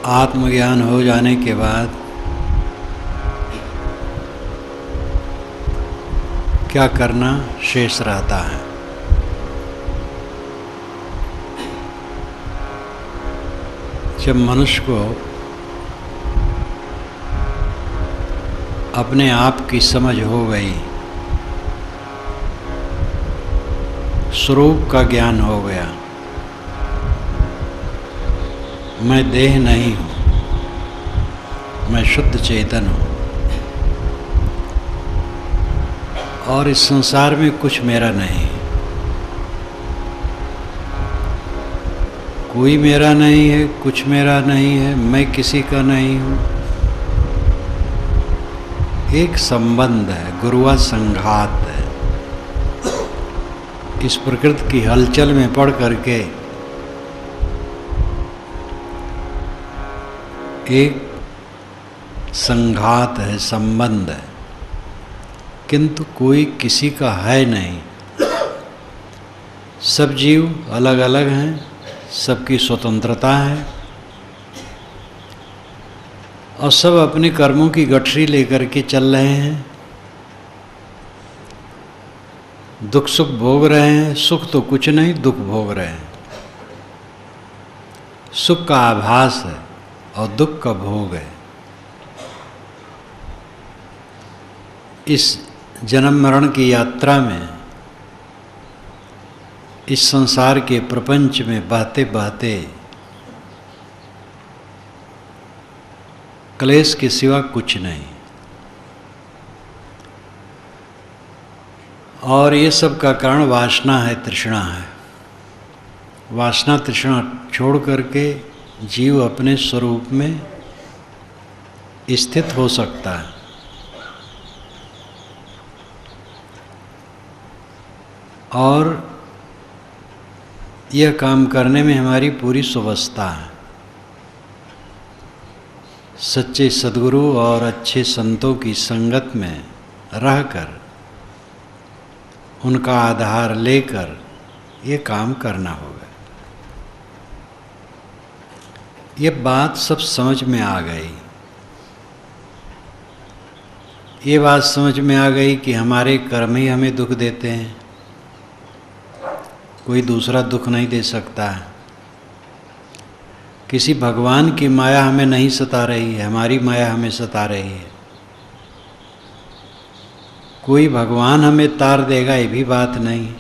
आत्मज्ञान हो जाने के बाद क्या करना शेष रहता है। जब मनुष्य को अपने आप की समझ हो गई, स्वरूप का ज्ञान हो गया, मैं देह नहीं हूँ, मैं शुद्ध चेतन हूँ और इस संसार में कुछ मेरा नहीं, कोई मेरा नहीं है, कुछ मेरा नहीं है, मैं किसी का नहीं हूँ। एक संबंध है, गुरुआ संघात है। इस प्रकृति की हलचल में पड़ करके एक संघात है, संबंध है, किंतु कोई किसी का है नहीं। सब जीव अलग अलग हैं, सबकी स्वतंत्रता है और सब अपने कर्मों की गठरी लेकर के चल रहे हैं। दुख सुख भोग रहे हैं, सुख तो कुछ नहीं, दुख भोग रहे हैं। सुख का आभास है और दुख का भोग है। इस जन्म मरण की यात्रा में, इस संसार के प्रपंच में बहते बहते क्लेश के सिवा कुछ नहीं। और ये सब का कारण वासना है, तृष्णा है। वासना तृष्णा छोड़ करके जीव अपने स्वरूप में स्थित हो सकता है। और यह काम करने में हमारी पूरी सुवस्था है। सच्चे सद्गुरु और अच्छे संतों की संगत में रहकर, उनका आधार लेकर ये काम करना होगा। ये बात सब समझ में आ गई। ये बात समझ में आ गई कि हमारे कर्म ही हमें दुख देते हैं, कोई दूसरा दुख नहीं दे सकता है। किसी भगवान की माया हमें नहीं सता रही है, हमारी माया हमें सता रही है। कोई भगवान हमें तार देगा ये भी बात नहीं,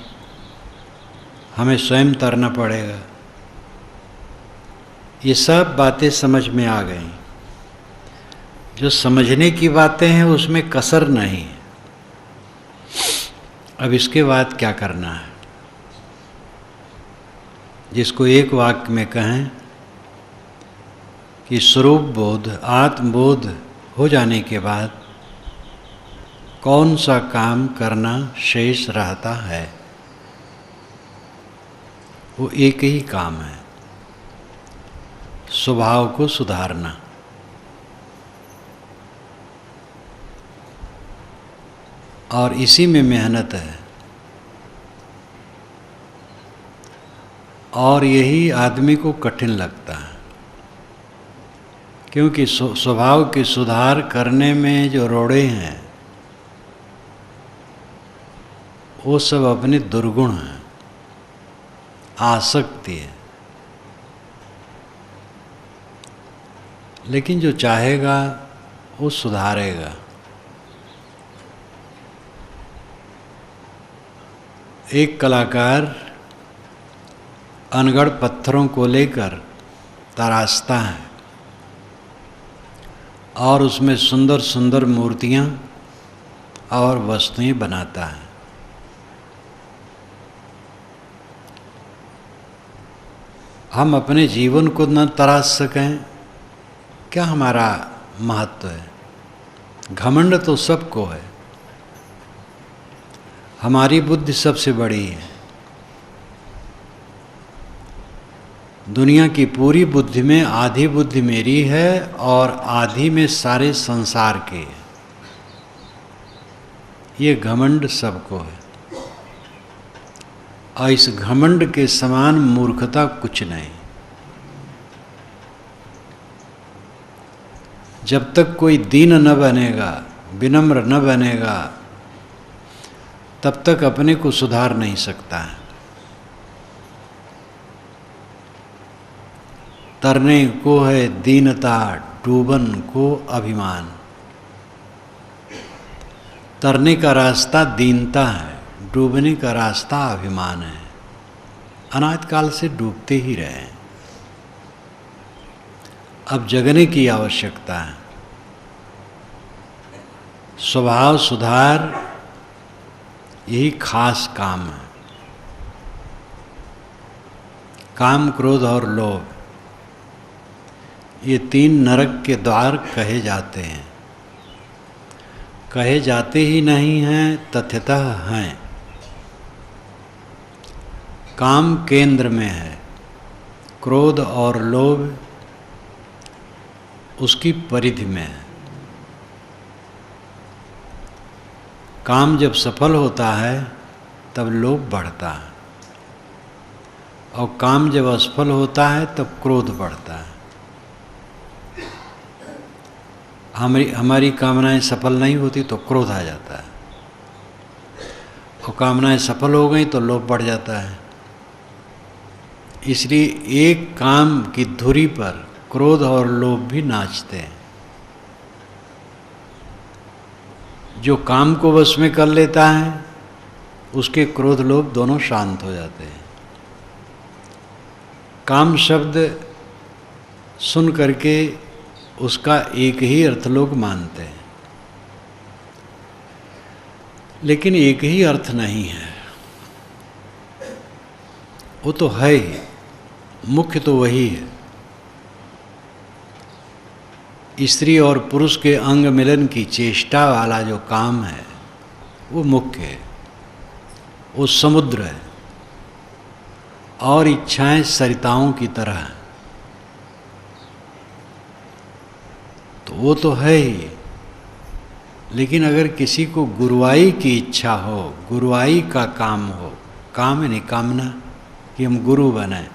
हमें स्वयं तरना पड़ेगा। ये सब बातें समझ में आ गई। जो समझने की बातें हैं उसमें कसर नहीं। अब इसके बाद क्या करना है, जिसको एक वाक्य में कहें कि स्वरूप बोध, आत्मबोध हो जाने के बाद कौन सा काम करना शेष रहता है, वो एक ही काम है, स्वभाव को सुधारना। और इसी में मेहनत है। और यही आदमी को कठिन लगता है, क्योंकि स्वभाव के सुधार करने में जो रोड़े हैं वो सब अपने दुर्गुण हैं, आसक्ति है। लेकिन जो चाहेगा वो सुधारेगा। एक कलाकार अनगढ़ पत्थरों को लेकर तराशता है और उसमें सुंदर सुंदर मूर्तियां और वस्तुएं बनाता है। हम अपने जीवन को न तराश सकें, क्या हमारा महत्व है? घमंड तो सबको है, हमारी बुद्धि सबसे बड़ी है। दुनिया की पूरी बुद्धि में आधी बुद्धि मेरी है और आधी में सारे संसार के। ये घमंड सबको है और इस घमंड के समान मूर्खता कुछ नहीं। जब तक कोई दीन न बनेगा, विनम्र न बनेगा, तब तक अपने को सुधार नहीं सकता है। तरने को है दीनता, डूबन को अभिमान। तरने का रास्ता दीनता है, डूबने का रास्ता अभिमान है। अनाद काल से डूबते ही रहे, अब जगने की आवश्यकता है। स्वभाव सुधार यही खास काम है। काम, क्रोध और लोभ, ये 3 नरक के द्वार कहे जाते हैं। कहे जाते ही नहीं हैं, तथ्यतः हैं। काम केंद्र में है, क्रोध और लोभ उसकी परिधि में है। काम जब सफल होता है तब लोभ बढ़ता है, और काम जब असफल होता है तब क्रोध बढ़ता है। हमारी कामनाएं सफल नहीं होती तो क्रोध आ जाता है, और कामनाएं सफल हो गई तो लोभ बढ़ जाता है। इसलिए एक काम की धुरी पर क्रोध और लोभ भी नाचते हैं। जो काम को वश में कर लेता है उसके क्रोध लोभ दोनों शांत हो जाते हैं। काम शब्द सुन करके उसका एक ही अर्थ लोग मानते हैं, लेकिन एक ही अर्थ नहीं है। वो तो है ही, मुख्य तो वही है। स्त्री और पुरुष के अंग मिलन की चेष्टा वाला जो काम है वो मुख्य है, वो समुद्र है, और इच्छाएं सरिताओं की तरह हैं। तो वो तो है ही, लेकिन अगर किसी को गुरुवाई की इच्छा हो, गुरुवाई का काम हो, काम यानी कामना कि हम गुरु बने,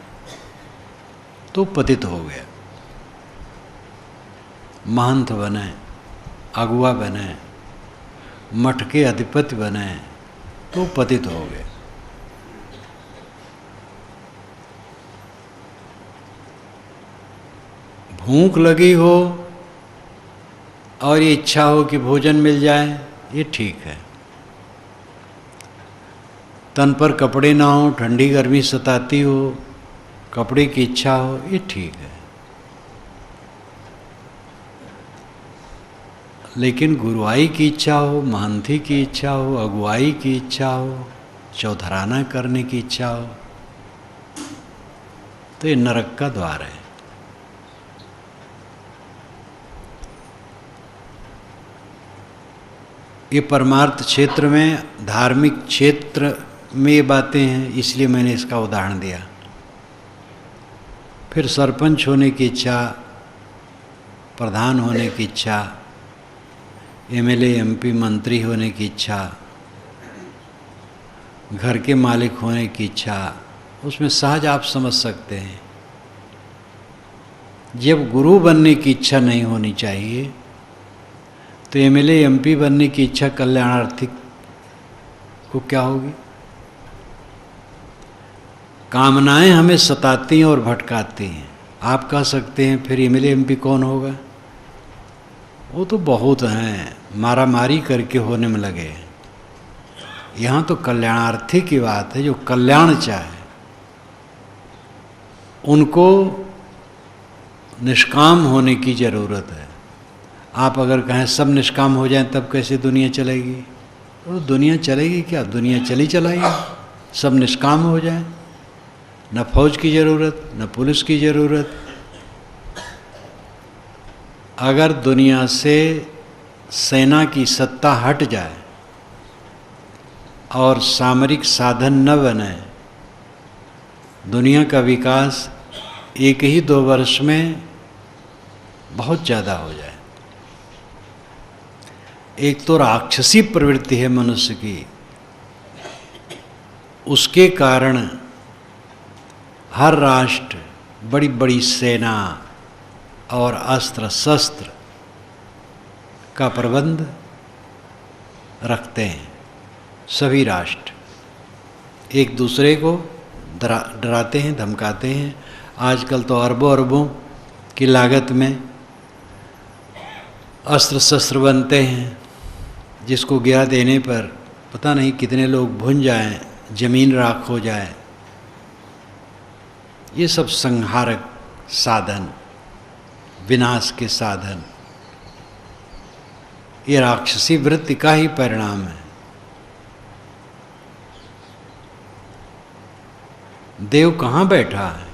तो पतित हो गया। महंत बने, अगुआ बने, मठ के अधिपति बने, तो पतित हो गए। भूख लगी हो और ये इच्छा हो कि भोजन मिल जाए, ये ठीक है। तन पर कपड़े ना हो, ठंडी गर्मी सताती हो, कपड़े की इच्छा हो, ये ठीक है। लेकिन गुरुआई की इच्छा हो, महंती की इच्छा हो, अगुवाई की इच्छा हो, चौधराना करने की इच्छा हो, तो ये नरक का द्वार है। ये परमार्थ क्षेत्र में, धार्मिक क्षेत्र में ये बातें हैं, इसलिए मैंने इसका उदाहरण दिया। फिर सरपंच होने की इच्छा, प्रधान होने की इच्छा, एमएलए एमपी मंत्री होने की इच्छा, घर के मालिक होने की इच्छा, उसमें सहज आप समझ सकते हैं। जब गुरु बनने की इच्छा नहीं होनी चाहिए तो एमएलए एमपी बनने की इच्छा कल्याणार्थी को क्या होगी? कामनाएं हमें सताती हैं और भटकाती हैं। आप कह सकते हैं फिर एमएलए एमपी कौन होगा? वो तो बहुत हैं, मारामारी करके होने में लगे। यहाँ तो कल्याणार्थी की बात है, जो कल्याण चाहे। उनको निष्काम होने की ज़रूरत है। आप अगर कहें सब निष्काम हो जाएं तब कैसे दुनिया चलेगी? तो दुनिया चलेगी क्या? दुनिया चली चलाएगी, सब निष्काम हो जाएं। न फौज की ज़रूरत, न पुलिस की ज़रूरत। अगर दुनिया से सेना की सत्ता हट जाए और सामरिक साधन न बने, दुनिया का विकास 1 ही 2 वर्ष में बहुत ज़्यादा हो जाए। एक तो राक्षसी प्रवृत्ति है मनुष्य की, उसके कारण हर राष्ट्र बड़ी बड़ी सेना और अस्त्र शस्त्र का प्रबंध रखते हैं सभी राष्ट्र, एक दूसरे को डराते हैं, धमकाते हैं। आजकल तो अरबों अरबों की लागत में अस्त्र शस्त्र बनते हैं, जिसको गिरा देने पर पता नहीं कितने लोग भुन जाएं, जमीन राख हो जाए। ये सब संहारक साधन, विनाश के साधन, ये राक्षसी वृत्ति का ही परिणाम है। देव कहाँ बैठा है,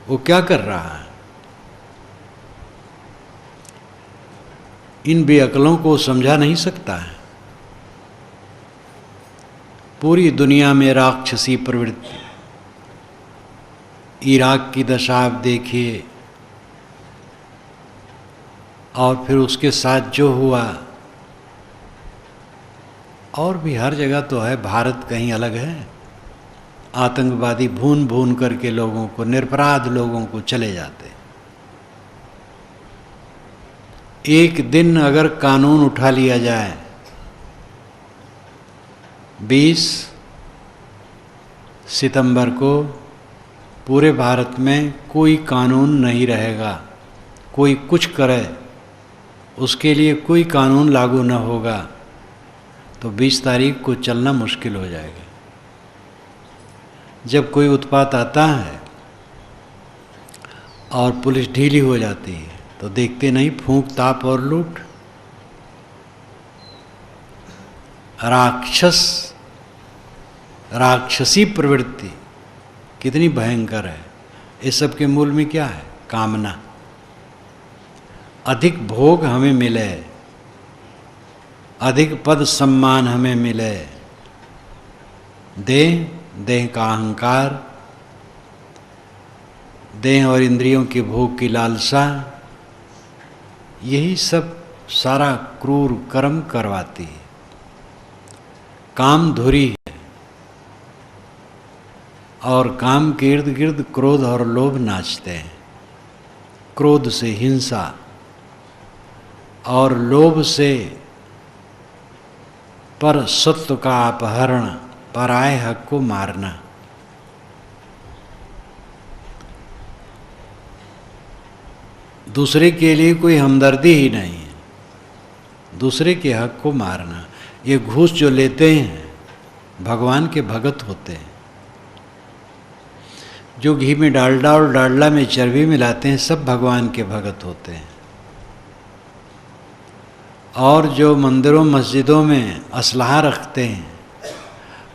वो क्या कर रहा है? इन बेअक्लों को समझा नहीं सकता है। पूरी दुनिया में राक्षसी प्रवृत्ति, इराक की दशा आप देखिए, और फिर उसके साथ जो हुआ, और भी हर जगह तो है। भारत कहीं अलग है? आतंकवादी भून भून करके लोगों को, निरपराध लोगों को चले जाते। एक दिन अगर कानून उठा लिया जाए, 20 सितंबर को पूरे भारत में कोई कानून नहीं रहेगा, कोई कुछ करे उसके लिए कोई कानून लागू न होगा, तो 20 तारीख को चलना मुश्किल हो जाएगा। जब कोई उत्पात आता है और पुलिस ढीली हो जाती है, तो देखते नहीं, फूंक ताप और लूट। राक्षसी प्रवृत्ति कितनी भयंकर है। इस सब के मूल में क्या है? कामना। अधिक भोग हमें मिले, अधिक पद सम्मान हमें मिले, देह का अहंकार, देह और इंद्रियों के भोग की लालसा, यही सब सारा क्रूर कर्म करवाती है। काम धुरी है, और काम के इर्द गिर्द क्रोध और लोभ नाचते हैं। क्रोध से हिंसा और लोभ से पर सत्व का अपहरण, पराये हक को मारना। दूसरे के लिए कोई हमदर्दी ही नहीं है, दूसरे के हक को मारना। ये घूस जो लेते हैं भगवान के भगत होते हैं। जो घी में डालडा और डालडा में चर्बी मिलाते हैं, सब भगवान के भगत होते हैं। और जो मंदिरों मस्जिदों में असलहा रखते हैं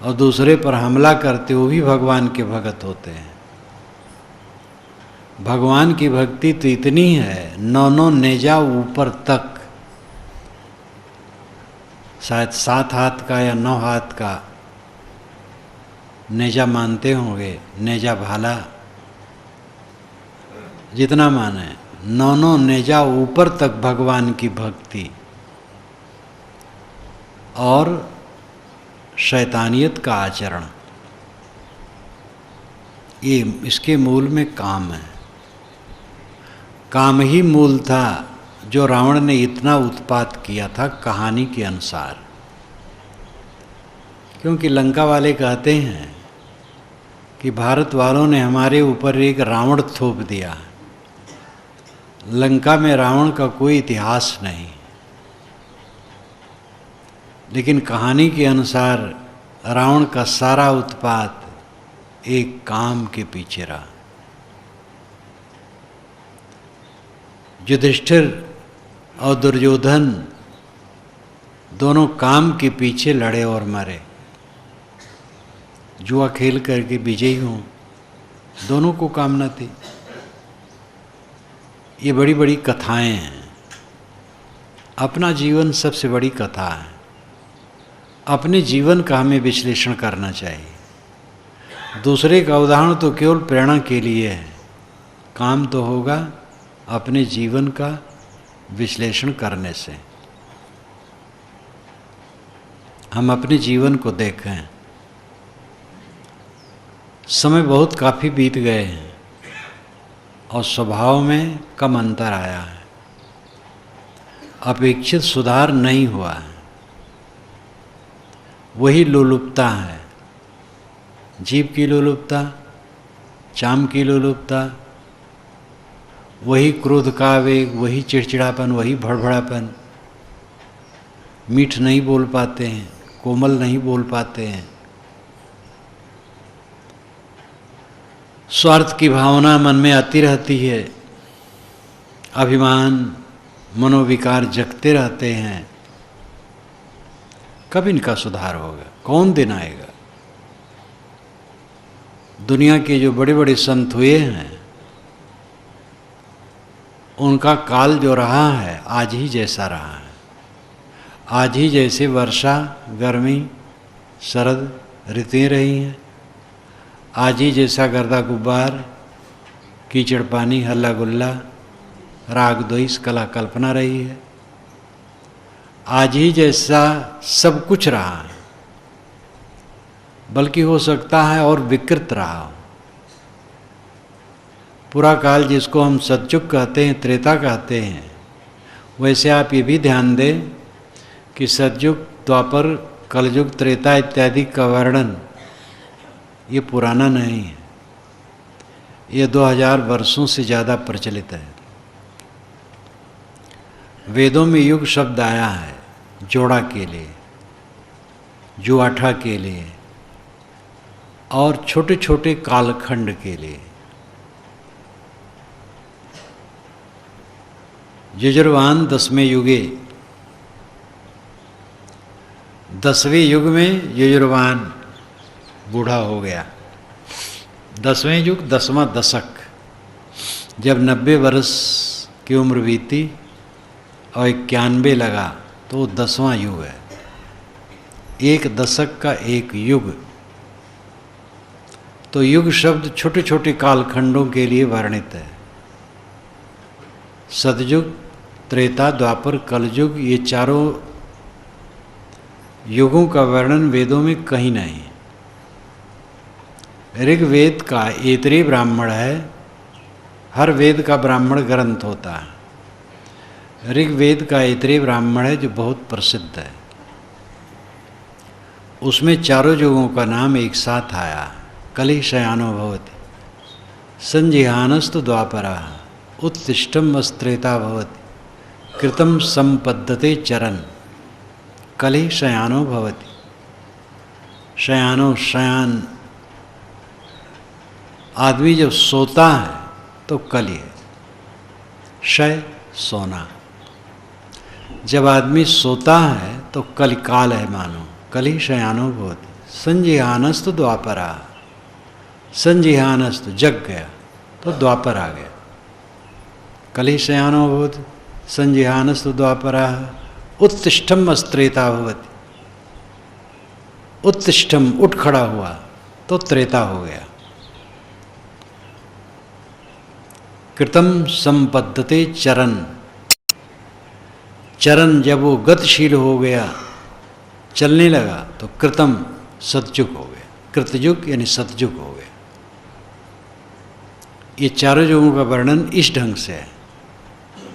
और दूसरे पर हमला करते, वो भी भगवान के भगत होते हैं। भगवान की भक्ति तो इतनी है, 9 नेजा ऊपर तक, शायद 7 हाथ का या 9 हाथ का नेजा मानते होंगे, नेजा भाला जितना माने, 9 नेजा ऊपर तक भगवान की भक्ति और शैतानियत का आचरण, ये इसके मूल में काम है। काम ही मूल था जो रावण ने इतना उत्पात किया था कहानी के अनुसार। क्योंकि लंका वाले कहते हैं कि भारत वालों ने हमारे ऊपर एक रावण थोप दिया। लंका में रावण का कोई इतिहास नहीं, लेकिन कहानी के अनुसार रावण का सारा उत्पात एक काम के पीछे रहा। युधिष्ठिर और दुर्योधन दोनों काम के पीछे लड़े और मरे। जुआ खेल करके विजयी हों, दोनों को कामना थी। ये बड़ी बड़ी कथाएं हैं। अपना जीवन सबसे बड़ी कथा है। अपने जीवन का हमें विश्लेषण करना चाहिए। दूसरे का उदाहरण तो केवल प्रेरणा के लिए है। काम तो होगा अपने जीवन का विश्लेषण करने से। हम अपने जीवन को देखें। समय बहुत काफ़ी बीत गए हैं और स्वभाव में कम अंतर आया है। अपेक्षित सुधार नहीं हुआ है। वही लोलुपता है, जीभ की लोलुपता, चाम की लोलुपता, वही क्रोध का आवेग, वही चिड़चिड़ापन, वही भड़भड़ापन। मीठ नहीं बोल पाते हैं, कोमल नहीं बोल पाते हैं। स्वार्थ की भावना मन में आती रहती है, अभिमान मनोविकार जगते रहते हैं। कब इनका सुधार होगा? कौन दिन आएगा? दुनिया के जो बड़े बड़े संत हुए हैं, उनका काल जो रहा है आज ही जैसा रहा है। आज ही जैसे वर्षा, गर्मी, शरद ऋतुएं रही हैं, आज ही जैसा गर्दा गुब्बार, कीचड़ पानी, हल्ला गुल्ला, राग द्वेष, कला कल्पना रही है। आज ही जैसा सब कुछ रहा है, बल्कि हो सकता है और विकृत रहा हो। पूरा काल जिसको हम सतयुग कहते हैं, त्रेता कहते हैं, वैसे आप ये भी ध्यान दें कि सतयुग, द्वापर, कलयुग, त्रेता इत्यादि का वर्णन ये पुराना नहीं है, ये 2000 वर्षों से ज़्यादा प्रचलित है। वेदों में युग शब्द आया है जोड़ा के लिए, जुआठा के लिए और छोटे छोटे कालखंड के लिए। यजुर्वाण 10वें युगे, 10वें युग में यजुर्वाण बूढ़ा हो गया। 10वें युग, 10वां दशक, जब 90 वर्ष की उम्र बीती और 91 लगा तो 10वां युग है। एक दशक का एक युग। तो युग शब्द छोटे छोटे कालखंडों के लिए वर्णित है। सतयुग, त्रेता, द्वापर, कलयुग, ये चारों युगों का वर्णन वेदों में कहीं नहीं। ऋग्वेद का ऐतरेय ब्राह्मण है, हर वेद का ब्राह्मण ग्रंथ होता है। ऋग्वेद का ऐतरेय ब्राह्मण है जो बहुत प्रसिद्ध है। उसमें चारों युगों का नाम एक साथ आया। कलि शयानो भवति, संजिहानस्तु द्वापरः, उत्तिष्ठम् अस्त्रेता भवति, कृतं संपद्यते चरन्। कलि शयानो भवति, शयानो शयान, आदमी जब सोता है तो कलि है, शय सोना। जब आदमी सोता है तो कलिकाल है मानो। कलि शयानो भवति, संजिहानस्तु द्वापरा, संजिहानस्तु जग गया तो द्वापर आ गया। कलि शयानो भवति, संजिहानस्तु द्वापरा, उत्तिष्ठम् अस्त्रेता भवति, उत्तिष्ठम उठ खड़ा हुआ तो त्रेता हो गया। कृतं संपद्यते चरण, चरण जब वो गतिशील हो गया, चलने लगा तो कृतम सतयुग हो गया। कृतयुग यानी सतयुग हो गया। ये चारों युगों का वर्णन इस ढंग से है,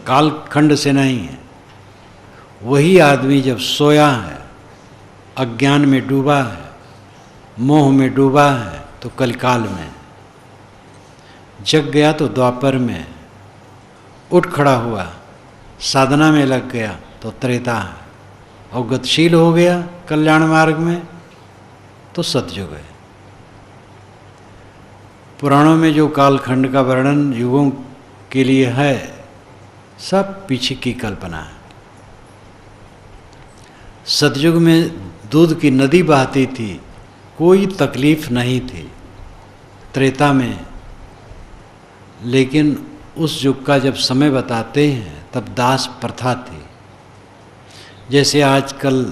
कालखंड से नहीं है। वही आदमी जब सोया है, अज्ञान में डूबा है, मोह में डूबा है तो कलिकाल में, जग गया तो द्वापर में, उठ खड़ा हुआ साधना में लग गया तो त्रेता है, और गतिशील हो गया कल्याण मार्ग में तो सतयुग है। पुराणों में जो कालखंड का वर्णन युगों के लिए है, सब पीछे की कल्पना है। सतयुग में दूध की नदी बहती थी, कोई तकलीफ नहीं थी। त्रेता में, लेकिन उस युग का जब समय बताते हैं तब दास प्रथा थी। जैसे आजकल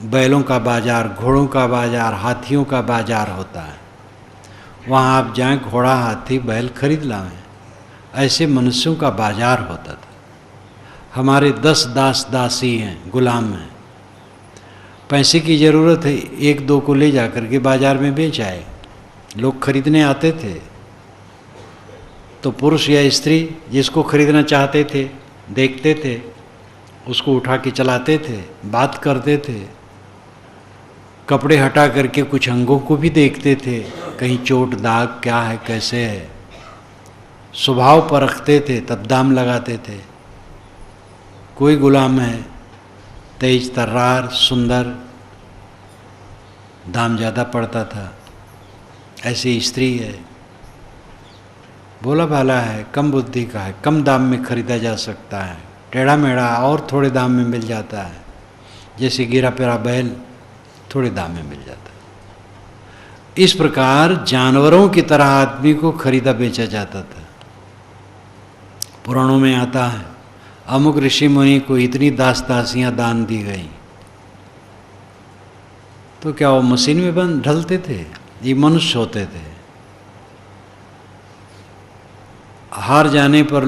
बैलों का बाजार, घोड़ों का बाजार, हाथियों का बाजार होता है, वहाँ आप जाएं, घोड़ा, हाथी, बैल खरीद लाएं। ऐसे मनुष्यों का बाजार होता था। हमारे 10 दास दासी हैं, गुलाम हैं। पैसे की ज़रूरत है, 1-2 को ले जा करके बाजार में बेच आए। लोग खरीदने आते थे तो पुरुष या स्त्री जिसको खरीदना चाहते थे देखते थे, उसको उठा के चलाते थे, बात करते थे, कपड़े हटा करके कुछ अंगों को भी देखते थे, कहीं चोट दाग क्या है कैसे है, स्वभाव परखते थे, तब दाम लगाते थे। कोई गुलाम है तेज तर्रार सुंदर, दाम ज़्यादा पड़ता था। ऐसी स्त्री है, भोला भाला है, कम बुद्धि का है, कम दाम में खरीदा जा सकता है, टेढ़ा मेढ़ा और थोड़े दाम में मिल जाता है, जैसे गिरा पेरा बैल थोड़े दाम में मिल जाता है। इस प्रकार जानवरों की तरह आदमी को खरीदा बेचा जाता था। पुराणों में आता है अमुक ऋषि मुनि को इतनी दास दासियां दान दी गई, तो क्या वो मशीन में बंद ढलते थे? ये मनुष्य होते थे। हार जाने पर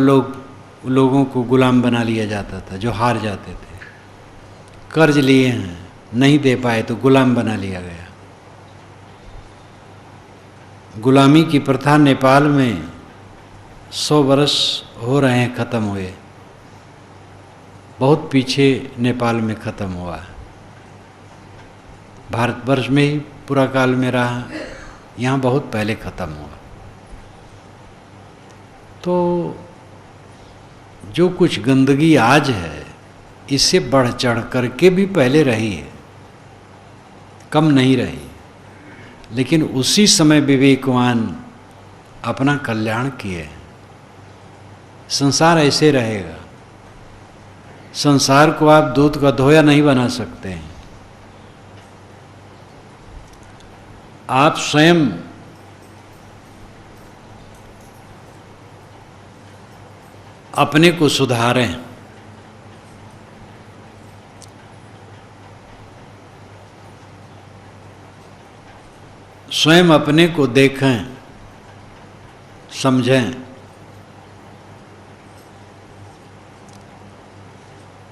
लोगों को गुलाम बना लिया जाता था, जो हार जाते थे। कर्ज लिए हैं, नहीं दे पाए तो गुलाम बना लिया गया। गुलामी की प्रथा नेपाल में 100 वर्ष हो रहे हैं ख़त्म हुए, बहुत पीछे नेपाल में ख़त्म हुआ। भारतवर्ष में ही पूरा काल में रहा, यहाँ बहुत पहले ख़त्म हुआ। तो जो कुछ गंदगी आज है, इससे बढ़ चढ़ करके भी पहले रही है, कम नहीं रही। लेकिन उसी समय विवेकवान अपना कल्याण किए। संसार ऐसे रहेगा। संसार को आप दूध का धोया नहीं बना सकते हैं। आप स्वयं अपने को सुधारें। स्वयं अपने को देखें, समझें।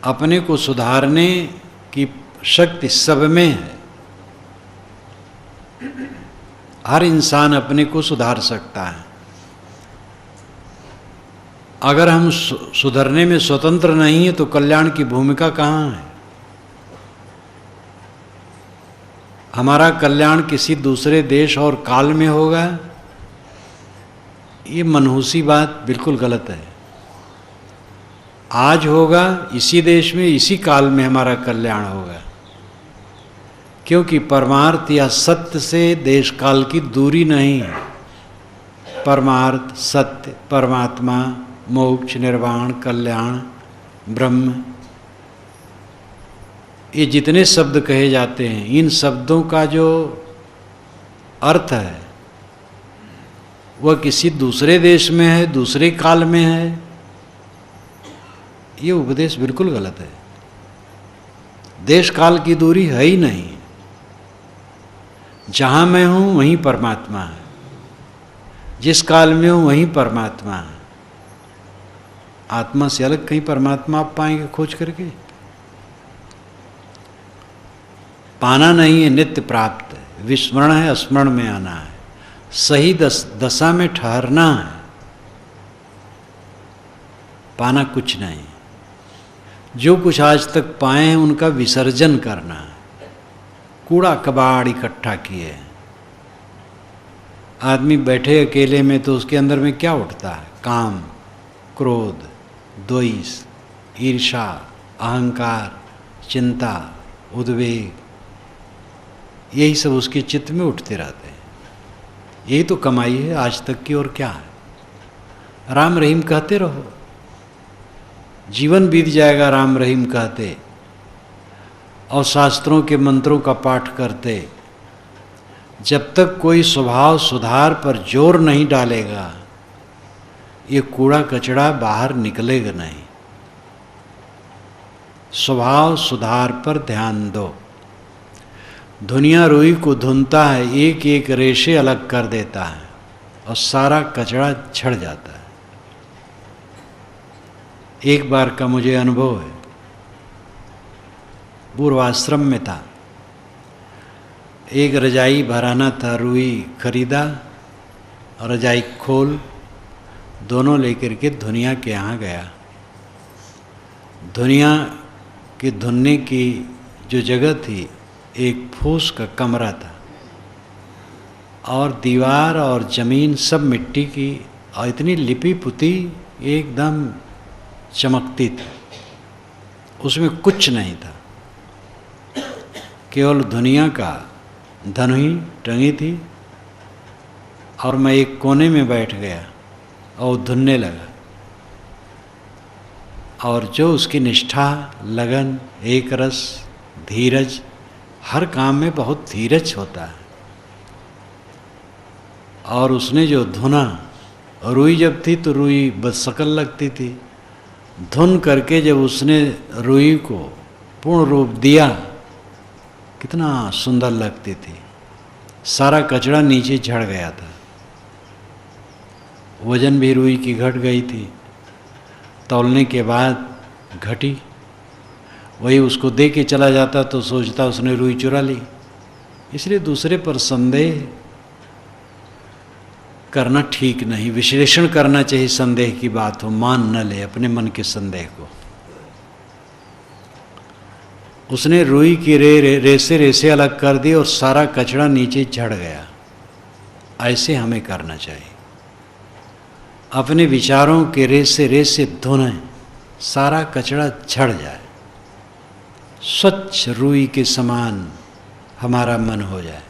अपने को सुधारने की शक्ति सब में है। हर इंसान अपने को सुधार सकता है। अगर हम सुधरने में स्वतंत्र नहीं है तो कल्याण की भूमिका कहाँ है? हमारा कल्याण किसी दूसरे देश और काल में होगा, ये मनहूसी बात बिल्कुल गलत है। आज होगा इसी देश में, इसी काल में हमारा कल्याण होगा, क्योंकि परमार्थ या सत्य से देश काल की दूरी नहीं है। परमार्थ, सत्य, परमात्मा, मोक्ष, निर्वाण, कल्याण, ब्रह्म, ये जितने शब्द कहे जाते हैं, इन शब्दों का जो अर्थ है वह किसी दूसरे देश में है, दूसरे काल में है, ये उपदेश बिल्कुल गलत है। देश काल की दूरी है ही नहीं। जहाँ मैं हूँ वहीं परमात्मा है, जिस काल में हूँ वहीं परमात्मा है। आत्मा से अलग कहीं परमात्मा आप पाएंगे खोज करके? पाना नहीं है, नित्य प्राप्त है। विस्मरण है, स्मरण में आना है। सही दशा में ठहरना है। पाना कुछ नहीं। जो कुछ आज तक पाए हैं उनका विसर्जन करना है। कूड़ा कबाड़ इकट्ठा किए। आदमी बैठे अकेले में तो उसके अंदर में क्या उठता है? काम, क्रोध, द्वेष, ईर्ष्या, अहंकार, चिंता, उद्वेग, यही सब उसके चित्त में उठते रहते हैं। यही तो कमाई है आज तक की, और क्या है? राम रहीम कहते रहो, जीवन बीत जाएगा राम रहीम कहते और शास्त्रों के मंत्रों का पाठ करते। जब तक कोई स्वभाव सुधार पर जोर नहीं डालेगा, ये कूड़ा कचड़ा बाहर निकलेगा नहीं। स्वभाव सुधार पर ध्यान दो। दुनिया रुई को धुनता है, एक एक रेशे अलग कर देता है और सारा कचड़ा झड़ जाता है। एक बार का मुझे अनुभव है। पूर्वाश्रम में था, एक रजाई भराना था, रुई खरीदा और रजाई खोल दोनों लेकर के धुनिया के यहाँ गया। धुनिया कि धुनने की जो जगह थी एक फूस का कमरा था और दीवार और ज़मीन सब मिट्टी की और इतनी लिपी पुती एकदम चमकती थी, उसमें कुछ नहीं था, केवल दुनिया का धन ही टंगी थी। और मैं एक कोने में बैठ गया और धुनने लगा, और जो उसकी निष्ठा, लगन, एक रस, धीरज, हर काम में बहुत धीरज होता है। और उसने जो धुना, रुई जब थी तो रुई बदशक्ल लगती थी, धुन करके जब उसने रुई को पूर्ण रूप दिया, कितना सुंदर लगती थी। सारा कचरा नीचे झड़ गया था, वजन भी रुई की घट गई थी, तौलने के बाद घटी। वही उसको दे के चला जाता तो सोचता उसने रुई चुरा ली। इसलिए दूसरे पर संदेह करना ठीक नहीं, विश्लेषण करना चाहिए। संदेह की बात हो, मान न ले अपने मन के संदेह को। उसने रुई की रेसे रेसे अलग कर दी और सारा कचरा नीचे झड़ गया। ऐसे हमें करना चाहिए, अपने विचारों के रेसे रेसे धुने, सारा कचरा झड़ जाए, स्वच्छ रुई के समान हमारा मन हो जाए।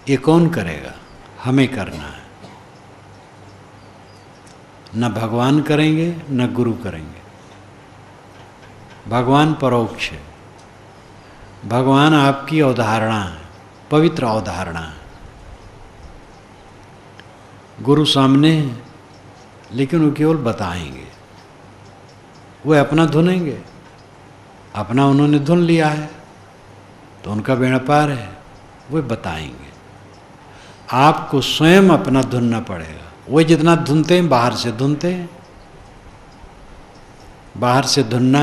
ये कौन करेगा? हमें करना है। न भगवान करेंगे न गुरु करेंगे। भगवान परोक्ष है, भगवान आपकी अवधारणा है, पवित्र अवधारणा है। गुरु सामने है, लेकिन वो केवल बताएंगे, वो अपना धुनेंगे। अपना उन्होंने धुन लिया है तो उनका बेड़ा पार है, वो बताएंगे। आपको स्वयं अपना धुनना पड़ेगा। वो जितना धुनते हैं बाहर से धुनते हैं, बाहर से धुनना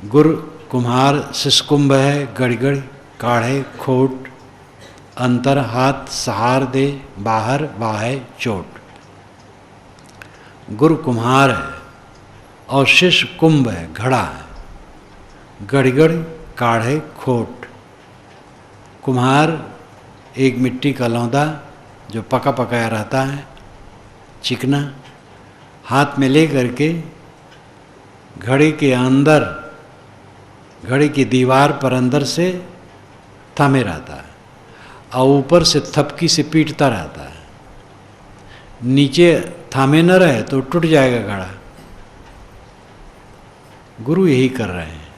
गुर कुम्हार शिष्कुंभ है, गड़गड़ काढ़े खोट, अंतर हाथ सहार दे, बाहर बाहे चोट। गुरु कुम्हार है और शिष्य कुंभ है, घड़ा है, गड़गड़ काढ़े खोट। कुम्हार एक मिट्टी का लौंदा जो पका पकाया रहता है, चिकना, हाथ में ले करके घड़े के अंदर, घड़े की दीवार पर अंदर से थामे रहता है और ऊपर से थपकी से पीटता रहता है। नीचे थामे न रहे तो टूट जाएगा घड़ा। गुरु यही कर रहे हैं,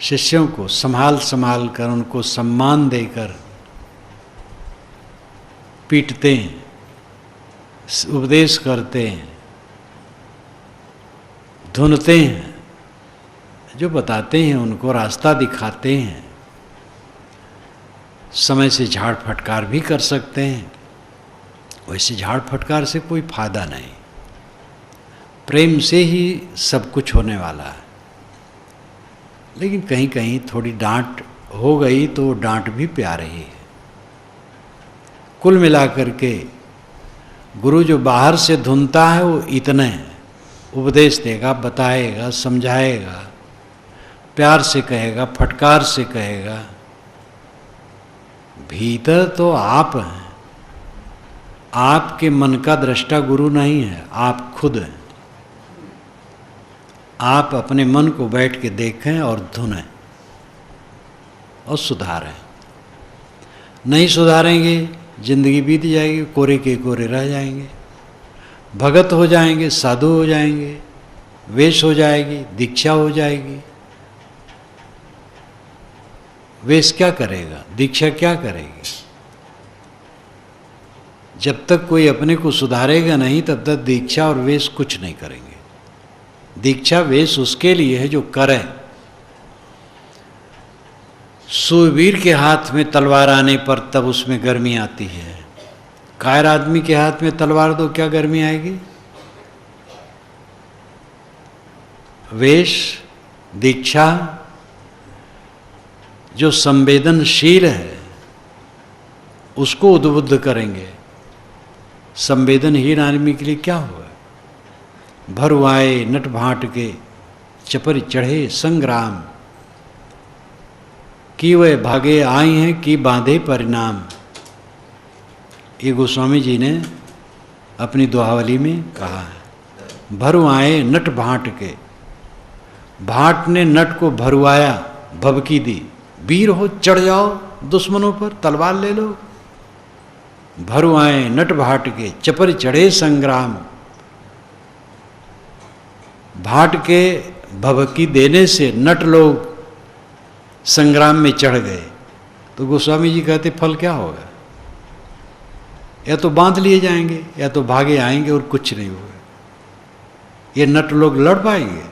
शिष्यों को संभाल संभाल कर, उनको सम्मान देकर पीटते हैं, उपदेश करते हैं, धुनते हैं, जो बताते हैं उनको रास्ता दिखाते हैं। समय से झाड़ फटकार भी कर सकते हैं, वैसे झाड़ फटकार से कोई फायदा नहीं। प्रेम से ही सब कुछ होने वाला है। लेकिन कहीं कहीं थोड़ी डांट हो गई तो वो डांट भी प्यारी है। कुल मिलाकर के गुरु जो बाहर से धुनता है वो इतने उपदेश देगा, बताएगा, समझाएगा, प्यार से कहेगा, फटकार से कहेगा। भीतर तो आप हैं, आपके मन का दृष्टा गुरु नहीं है, आप खुद हैं। आप अपने मन को बैठ के देखें और धुनें और सुधारें। नहीं सुधारेंगे, जिंदगी बीत जाएगी, कोरे के कोरे रह जाएंगे। भगत हो जाएंगे, साधु हो जाएंगे, वेश हो जाएगी, दीक्षा हो जाएगी। वेश क्या करेगा, दीक्षा क्या करेगी? जब तक कोई अपने को सुधारेगा नहीं तब तक दीक्षा और वेश कुछ नहीं करेंगे। दीक्षा वेश उसके लिए है जो करे। सूरवीर के हाथ में तलवार आने पर तब उसमें गर्मी आती है। कायर आदमी के हाथ में तलवार दो, क्या गर्मी आएगी? वेश, दीक्षा जो संवेदनशील है उसको उद्बुद्ध करेंगे। संवेदनहीन आदमी के लिए क्या हुआ? भरुआए नट भाट के चपर चढ़े संग्राम, कि वह भागे आई हैं कि बांधे परिणाम। ये गोस्वामी जी ने अपनी दोहावली में कहा है। भरुआए नट भाट के, भाट ने नट को भरुआया, भभकी दी, वीर हो चढ़ जाओ दुश्मनों पर, तलवार ले लो। भरुआए नट भाट के चपर चढ़े संग्राम, भाट के भभकी देने से नट लोग संग्राम में चढ़ गए। तो गोस्वामी जी कहते फल क्या होगा? या तो बांध लिए जाएंगे या तो भागे आएंगे और कुछ नहीं होगा। ये नट लोग लड़ पाएंगे?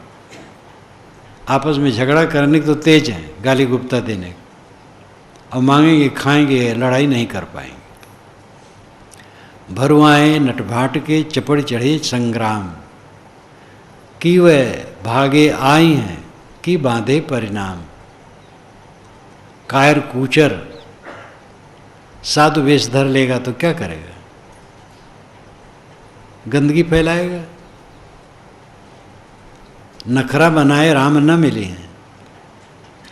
आपस में झगड़ा करने के तो तेज हैं, गाली गुप्ता देने, और मांगेंगे खाएंगे, लड़ाई नहीं कर पाएंगे। भरुआए नटभाट के चपड़ चढ़े संग्राम, कि वह भागे आई हैं कि बांधे परिणाम। कायर कूचर साधु वेश धर लेगा तो क्या करेगा? गंदगी फैलाएगा। नखरा बनाए राम न मिले हैं,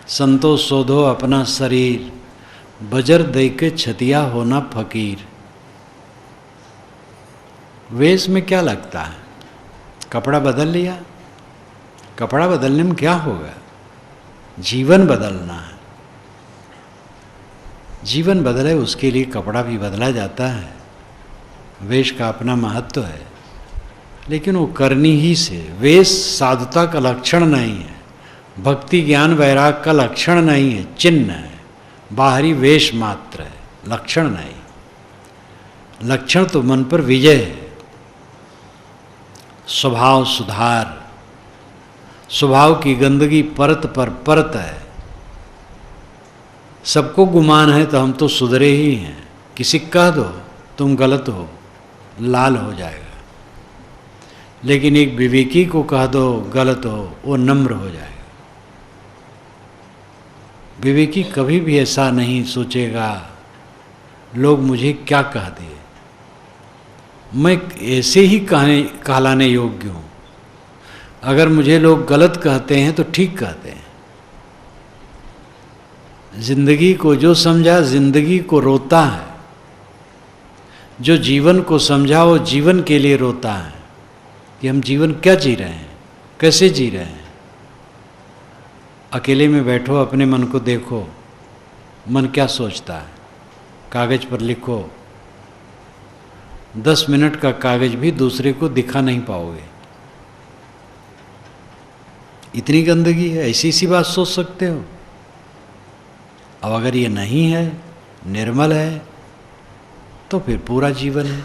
संतोष शोधो अपना शरीर, बजर दे के छतिया होना फकीर। वेश में क्या लगता है? कपड़ा बदल लिया, कपड़ा बदलने में क्या होगा? जीवन बदलना है। जीवन बदले उसके लिए कपड़ा भी बदला जाता है। वेश का अपना महत्व है, लेकिन वो करनी ही से। वेश साधुता का लक्षण नहीं है, भक्ति ज्ञान वैराग का लक्षण नहीं है, चिन्ह है, बाहरी वेश मात्र है, लक्षण नहीं। लक्षण तो मन पर विजय है, स्वभाव सुधार। स्वभाव की गंदगी परत पर परत है। सबको गुमान है तो हम तो सुधरे ही हैं। किसी कह दो तुम गलत हो, लाल हो जाएगा। लेकिन एक विवेकी को कह दो गलत हो, वो नम्र हो जाएगा। विवेकी कभी भी ऐसा नहीं सोचेगा लोग मुझे क्या कह दिए, मैं ऐसे ही कहलाने योग्य हूँ। अगर मुझे लोग गलत कहते हैं तो ठीक कहते हैं। जिंदगी को जो समझा जिंदगी को रोता है, जो जीवन को समझा वो जीवन के लिए रोता है कि हम जीवन क्या जी रहे हैं, कैसे जी रहे हैं। अकेले में बैठो, अपने मन को देखो, मन क्या सोचता है, कागज पर लिखो। 10 मिनट का कागज भी दूसरे को दिखा नहीं पाओगे, इतनी गंदगी है। ऐसी सी बात सोच सकते हो? अब अगर ये नहीं है, निर्मल है, तो फिर पूरा जीवन है।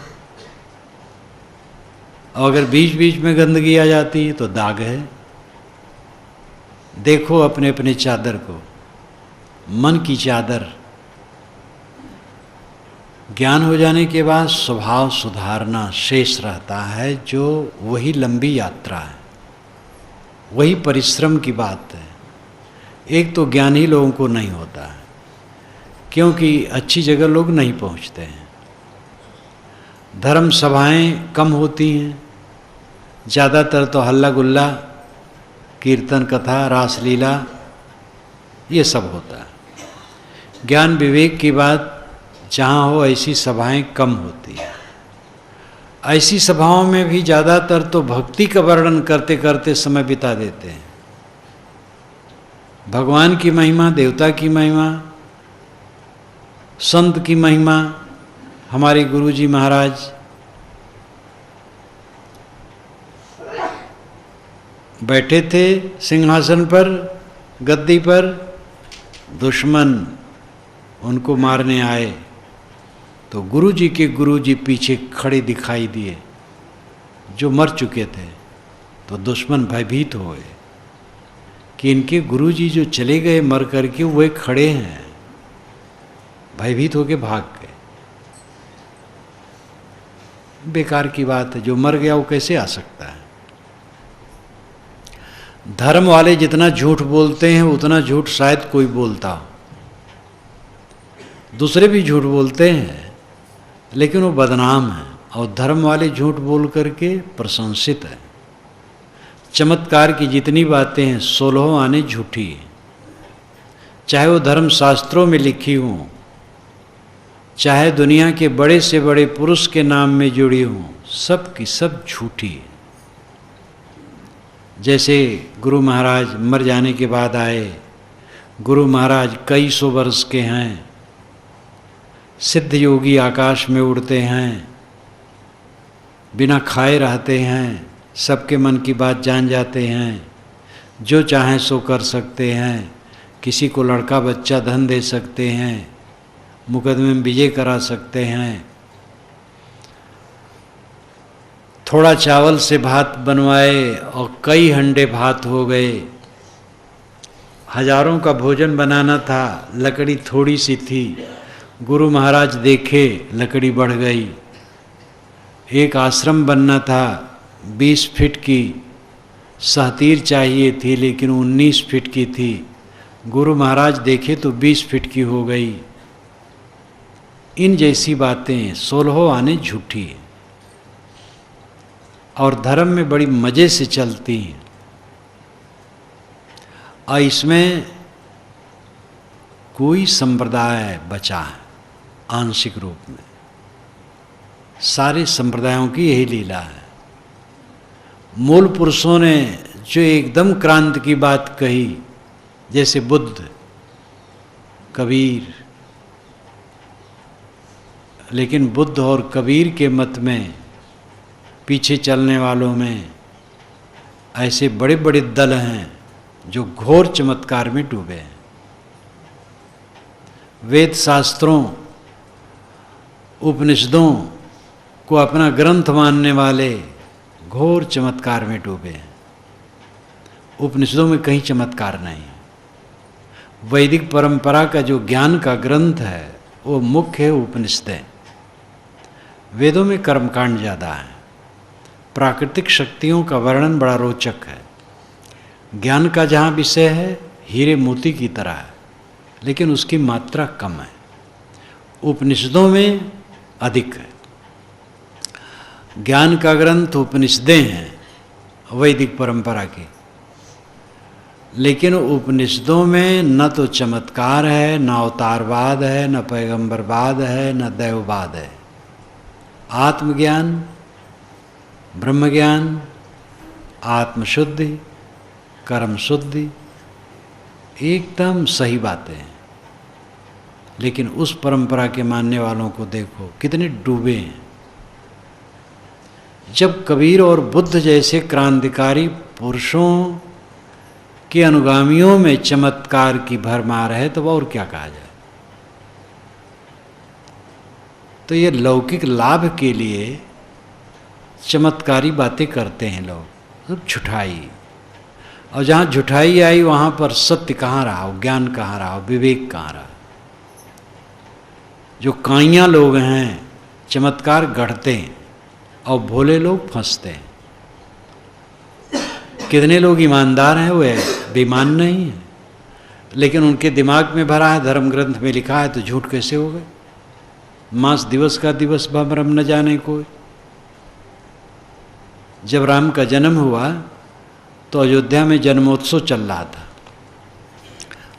और अगर बीच बीच में गंदगी आ जाती है तो दाग है। देखो अपने अपने चादर को, मन की चादर। ज्ञान हो जाने के बाद स्वभाव सुधारना शेष रहता है, जो वही लंबी यात्रा है, वही परिश्रम की बात है। एक तो ज्ञान ही लोगों को नहीं होता है, क्योंकि अच्छी जगह लोग नहीं पहुंचते हैं। धर्म सभाएं कम होती हैं, ज़्यादातर तो हल्ला गुल्ला, कीर्तन कथा, रासलीला, ये सब होता है। ज्ञान विवेक की बात जहाँ हो ऐसी सभाएं कम होती हैं। ऐसी सभाओं में भी ज़्यादातर तो भक्ति का वर्णन करते करते समय बिता देते हैं। भगवान की महिमा, देवता की महिमा, संत की महिमा। हमारे गुरुजी महाराज बैठे थे सिंहासन पर, गद्दी पर, दुश्मन उनको मारने आए तो गुरुजी के गुरुजी पीछे खड़े दिखाई दिए, जो मर चुके थे। तो दुश्मन भयभीत हो गए कि इनके गुरुजी जो चले गए मर करके, वे खड़े हैं। भयभीत होके भाग गए। बेकार की बात है, जो मर गया वो कैसे आ सकता है। धर्म वाले जितना झूठ बोलते हैं उतना झूठ शायद कोई बोलता हो। दूसरे भी झूठ बोलते हैं लेकिन वो बदनाम है, और धर्म वाले झूठ बोल करके प्रशंसित है। चमत्कार की जितनी बातें हैं 16 आने झूठी हैं, चाहे वो धर्म शास्त्रों में लिखी हों, चाहे दुनिया के बड़े से बड़े पुरुष के नाम में जुड़ी हों, सब की सब झूठी है। जैसे गुरु महाराज मर जाने के बाद आए, गुरु महाराज कई सौ वर्ष के हैं, सिद्ध योगी आकाश में उड़ते हैं, बिना खाए रहते हैं, सबके मन की बात जान जाते हैं, जो चाहें सो कर सकते हैं, किसी को लड़का बच्चा धन दे सकते हैं, मुकदमे में विजय करा सकते हैं, थोड़ा चावल से भात बनवाए और कई हंडे भात हो गए, हजारों का भोजन बनाना था, लकड़ी थोड़ी सी थी, गुरु महाराज देखे लकड़ी बढ़ गई। एक आश्रम बनना था, 20 फीट की सहतीर चाहिए थी लेकिन 19 फीट की थी, गुरु महाराज देखे तो 20 फीट की हो गई। इन जैसी बातें 16 आने झूठी हैं और धर्म में बड़ी मजे से चलती हैं, और इसमें कोई संप्रदाय बचा है आंशिक रूप में, सारे संप्रदायों की यही लीला है। मूल पुरुषों ने जो एकदम क्रांति की बात कही, जैसे बुद्ध, कबीर, लेकिन बुद्ध और कबीर के मत में पीछे चलने वालों में ऐसे बड़े बड़े दल हैं जो घोर चमत्कार में डूबे हैं। वेद शास्त्रों, उपनिषदों को अपना ग्रंथ मानने वाले घोर चमत्कार में डूबे हैं। उपनिषदों में कहीं चमत्कार नहीं। वैदिक परंपरा का जो ज्ञान का ग्रंथ है वो मुख्य है उपनिषदें। वेदों में कर्मकांड ज़्यादा है, प्राकृतिक शक्तियों का वर्णन बड़ा रोचक है। ज्ञान का जहाँ विषय है हीरे मोती की तरह है, लेकिन उसकी मात्रा कम है। उपनिषदों में अधिक है। ज्ञान का ग्रंथ उपनिषदें हैं वैदिक परंपरा की, लेकिन उपनिषदों में न तो चमत्कार है, न अवतारवाद है, न पैगंबरवाद है, न दैववाद है। आत्मज्ञान, ब्रह्मज्ञान, आत्मशुद्धि, कर्म शुद्धि, एकदम सही बातें हैं। लेकिन उस परंपरा के मानने वालों को देखो कितने डूबे हैं। जब कबीर और बुद्ध जैसे क्रांतिकारी पुरुषों के अनुगामियों में चमत्कार की भरमार है तो और क्या कहा जाए। तो ये लौकिक लाभ के लिए चमत्कारी बातें करते हैं लोग, सब झुठाई। और जहाँ झुठाई आई वहाँ पर सत्य कहाँ रहा, ज्ञान कहाँ रहा, विवेक कहाँ रहा। जो काइयाँ लोग हैं चमत्कार गढ़ते हैं और भोले लोग फंसते हैं। कितने लोग ईमानदार हैं, वे बेईमान नहीं है, लेकिन उनके दिमाग में भरा है, धर्म ग्रंथ में लिखा है, तो झूठ कैसे हो गए। मास दिवस का दिवस भ्रम न जाने कोई। जब राम का जन्म हुआ तो अयोध्या में जन्मोत्सव चल रहा था,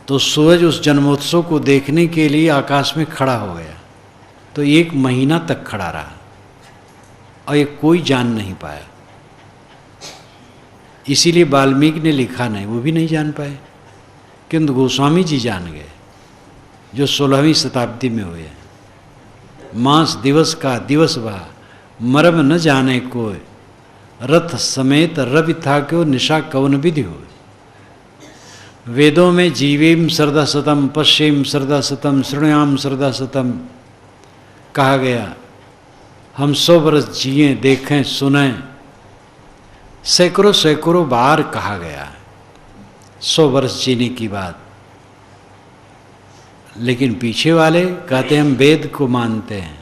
तो सूरज उस जन्मोत्सव को देखने के लिए आकाश में खड़ा हो गया, तो 1 महीना तक खड़ा रहा और ये कोई जान नहीं पाया। इसीलिए वाल्मीकि ने लिखा नहीं, वो भी नहीं जान पाए, किंतु गोस्वामी जी जान गए, जो 16वीं शताब्दी में हुए। मास दिवस का दिवस बा मरम न जाने कोई, रथ समेत रवि था क्यों निशा कवन विधि हो। वेदों में जीवेम श्रद्धा सतम, पश्येम श्रद्धा सतम, शृणुयाम श्रद्धा सतम कहा गया। हम 100 वर्ष जिए, देखें, सुने, सैकड़ों सैकड़ों बार कहा गया 100 वर्ष जीने की बात। लेकिन पीछे वाले कहते हैं हम वेद को मानते हैं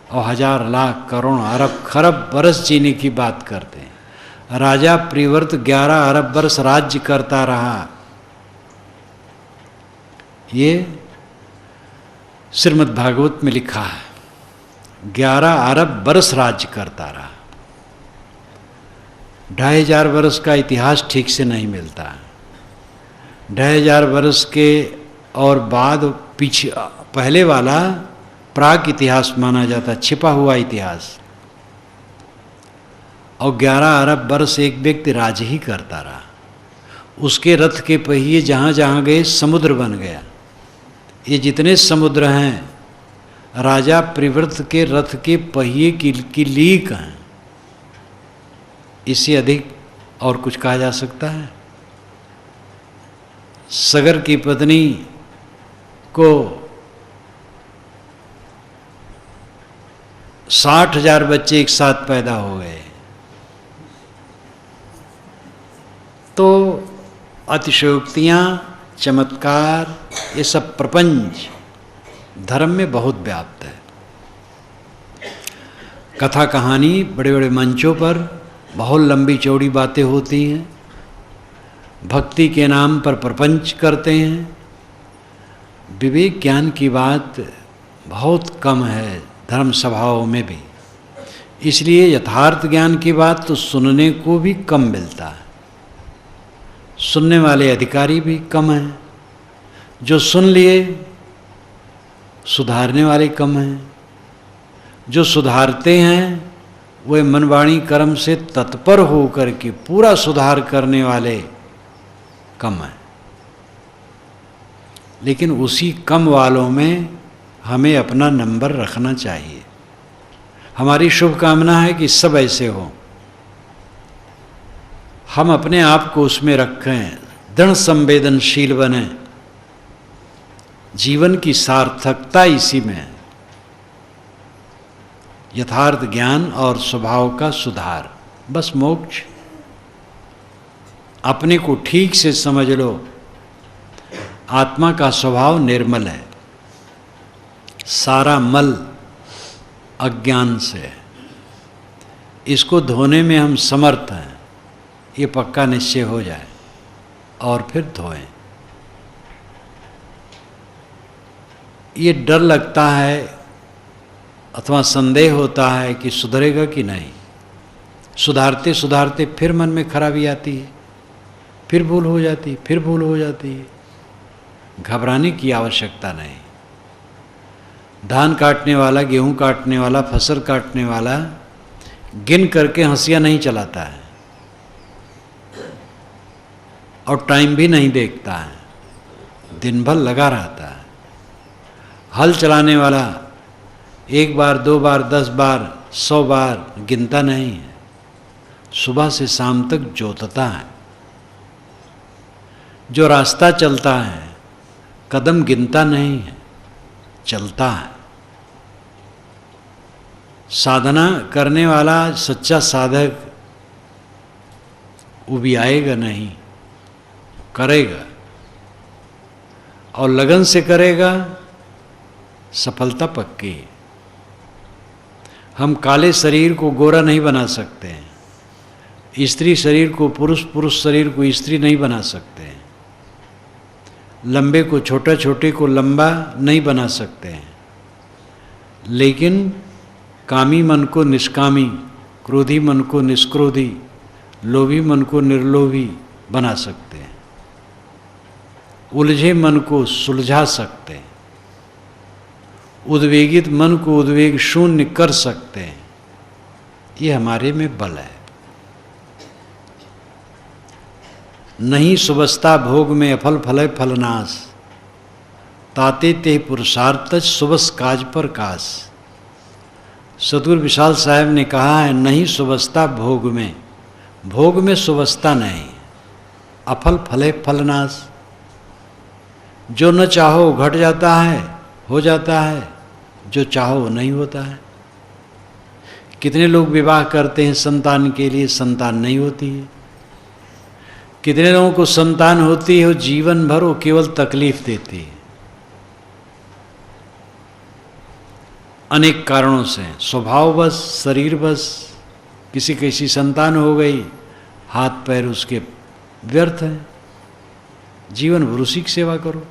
और 1000 लाख करोड़ अरब खरब बरस जीने की बात करते हैं। राजा प्रिव्रत 11 अरब वर्ष राज्य करता रहा, ये श्रीमद् भागवत में लिखा है। 11 अरब वर्ष राज्य करता रहा। 2,500 वर्ष का इतिहास ठीक से नहीं मिलता। 2,500 वर्ष के और बाद पीछे पहले वाला प्राक इतिहास माना जाता, छिपा हुआ इतिहास। और 11 अरब वर्ष एक व्यक्ति राज ही करता रहा। उसके रथ के पहिए जहाँ जहाँ गए समुद्र बन गया। ये जितने समुद्र हैं राजा प्रिव्रत के रथ के पहिए की लीक हैं। इससे अधिक और कुछ कहा जा सकता है? सगर की पत्नी को 60,000 बच्चे एक साथ पैदा हो गए। तो अतिशयोक्तियाँ, चमत्कार, ये सब प्रपंच धर्म में बहुत व्याप्त है। कथा कहानी बड़े बड़े मंचों पर बहुत लंबी चौड़ी बातें होती हैं। भक्ति के नाम पर प्रपंच करते हैं। विवेक ज्ञान की बात बहुत कम है धर्म सभाओं में भी। इसलिए यथार्थ ज्ञान की बात तो सुनने को भी कम मिलता है। सुनने वाले अधिकारी भी कम हैं। जो सुन लिए सुधारने वाले कम हैं। जो सुधारते हैं वे मनवाणी कर्म से तत्पर होकर के पूरा सुधार करने वाले कम हैं। लेकिन उसी कम वालों में हमें अपना नंबर रखना चाहिए। हमारी शुभकामना है कि सब ऐसे हो। हम अपने आप को उसमें रखें, दृढ़ संवेदनशील बने। जीवन की सार्थकता इसी में है। यथार्थ ज्ञान और स्वभाव का सुधार, बस मोक्ष। अपने को ठीक से समझ लो। आत्मा का स्वभाव निर्मल है। सारा मल अज्ञान से है। इसको धोने में हम समर्थ हैं, ये पक्का निश्चय हो जाए और फिर धोएं। ये डर लगता है अथवा संदेह होता है कि सुधरेगा कि नहीं। सुधारते सुधारते फिर मन में खराबी आती है, फिर भूल हो जाती है, फिर भूल हो जाती है। घबराने की आवश्यकता नहीं। धान काटने वाला, गेहूं काटने वाला, फसल काटने वाला गिन करके हंसिया नहीं चलाता है और टाइम भी नहीं देखता है, दिन भर लगा रहता है। हल चलाने वाला 1 बार, 2 बार, 10 बार, 100 बार गिनता नहीं है, सुबह से शाम तक जोतता है। जो रास्ता चलता है कदम गिनता नहीं है, चलता है। साधना करने वाला सच्चा साधक उबियाएगा नहीं, करेगा और लगन से करेगा, सफलता पक्की है। हम काले शरीर को गोरा नहीं बना सकते हैं, स्त्री शरीर को पुरुष, पुरुष शरीर को स्त्री नहीं बना सकते हैं, लंबे को छोटा, छोटे को लंबा नहीं बना सकते हैं। लेकिन कामी मन को निष्कामी, क्रोधी मन को निष्क्रोधी, लोभी मन को निर्लोभी बना सकते हैं। उलझे मन को सुलझा सकते हैं। उद्वेगित मन को उद्वेग शून्य कर सकते हैं। ये हमारे में बल है। नहीं सुबस्ता भोग में अफल फलय फलनाश, ताते ते पुरुषार्थ सुबस काज पर काश। सतगुरु विशाल साहब ने कहा है, नहीं सुबस्ता भोग में सुबस्ता नहीं, अफल फलय फलनाश। जो न चाहो घट जाता है, हो जाता है, जो चाहो नहीं होता है। कितने लोग विवाह करते हैं संतान के लिए, संतान नहीं होती है। कितने लोगों को संतान होती है, वो जीवन भर वो केवल तकलीफ देती है। अनेक कारणों से, स्वभाव बस, शरीर बस। किसी कैसी संतान हो गई, हाथ पैर उसके व्यर्थ हैं, जीवन भर उसी की सेवा करो।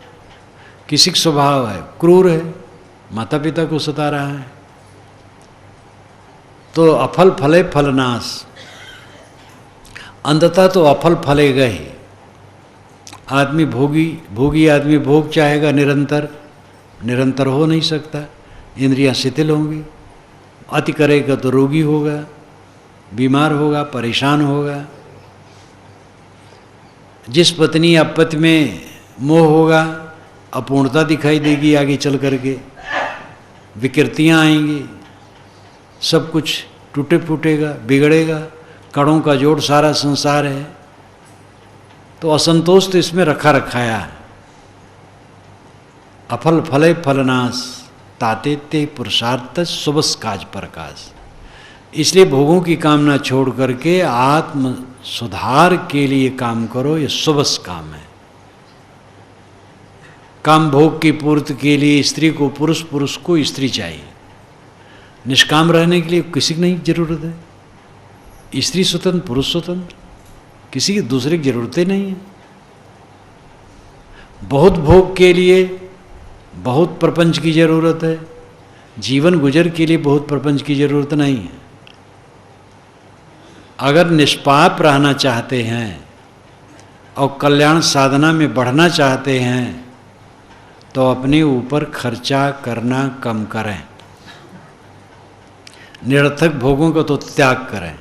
किसी का स्वभाव है क्रूर है, माता पिता को सता रहा है, तो अफल फले फलनाश। अंततः तो अफल फलेगा ही। आदमी भोगी आदमी भोग चाहेगा निरंतर हो नहीं सकता, इंद्रियां शिथिल होंगी। अति करेगा तो रोगी होगा, बीमार होगा, परेशान होगा। जिस पत्नी या पति में मोह होगा, अपूर्णता दिखाई देगी, आगे चल करके विकृतियां आएंगी, सब कुछ टूटे फूटेगा, बिगड़ेगा। कणों का जोड़ सारा संसार है, तो असंतोष तो इसमें रखाया है। अफल फले फलनाश ताते ते पुरुषार्थ सुबस काज प्रकाश। इसलिए भोगों की कामना छोड़ करके आत्म सुधार के लिए काम करो, ये सुबस काम है। काम भोग की पूर्ति के लिए स्त्री को पुरुष, पुरुष को स्त्री चाहिए। निष्काम रहने के लिए किसी की नहीं जरूरत है। स्त्री स्वतंत्र, पुरुष स्वतंत्र, किसी की दूसरे की जरूरतें नहीं है। बहुत भोग के लिए बहुत प्रपंच की जरूरत है, जीवन गुजर के लिए बहुत प्रपंच की जरूरत नहीं है। अगर निष्पाप रहना चाहते हैं और कल्याण साधना में बढ़ना चाहते हैं तो अपने ऊपर खर्चा करना कम करें, निरर्थक भोगों को तो त्याग करें।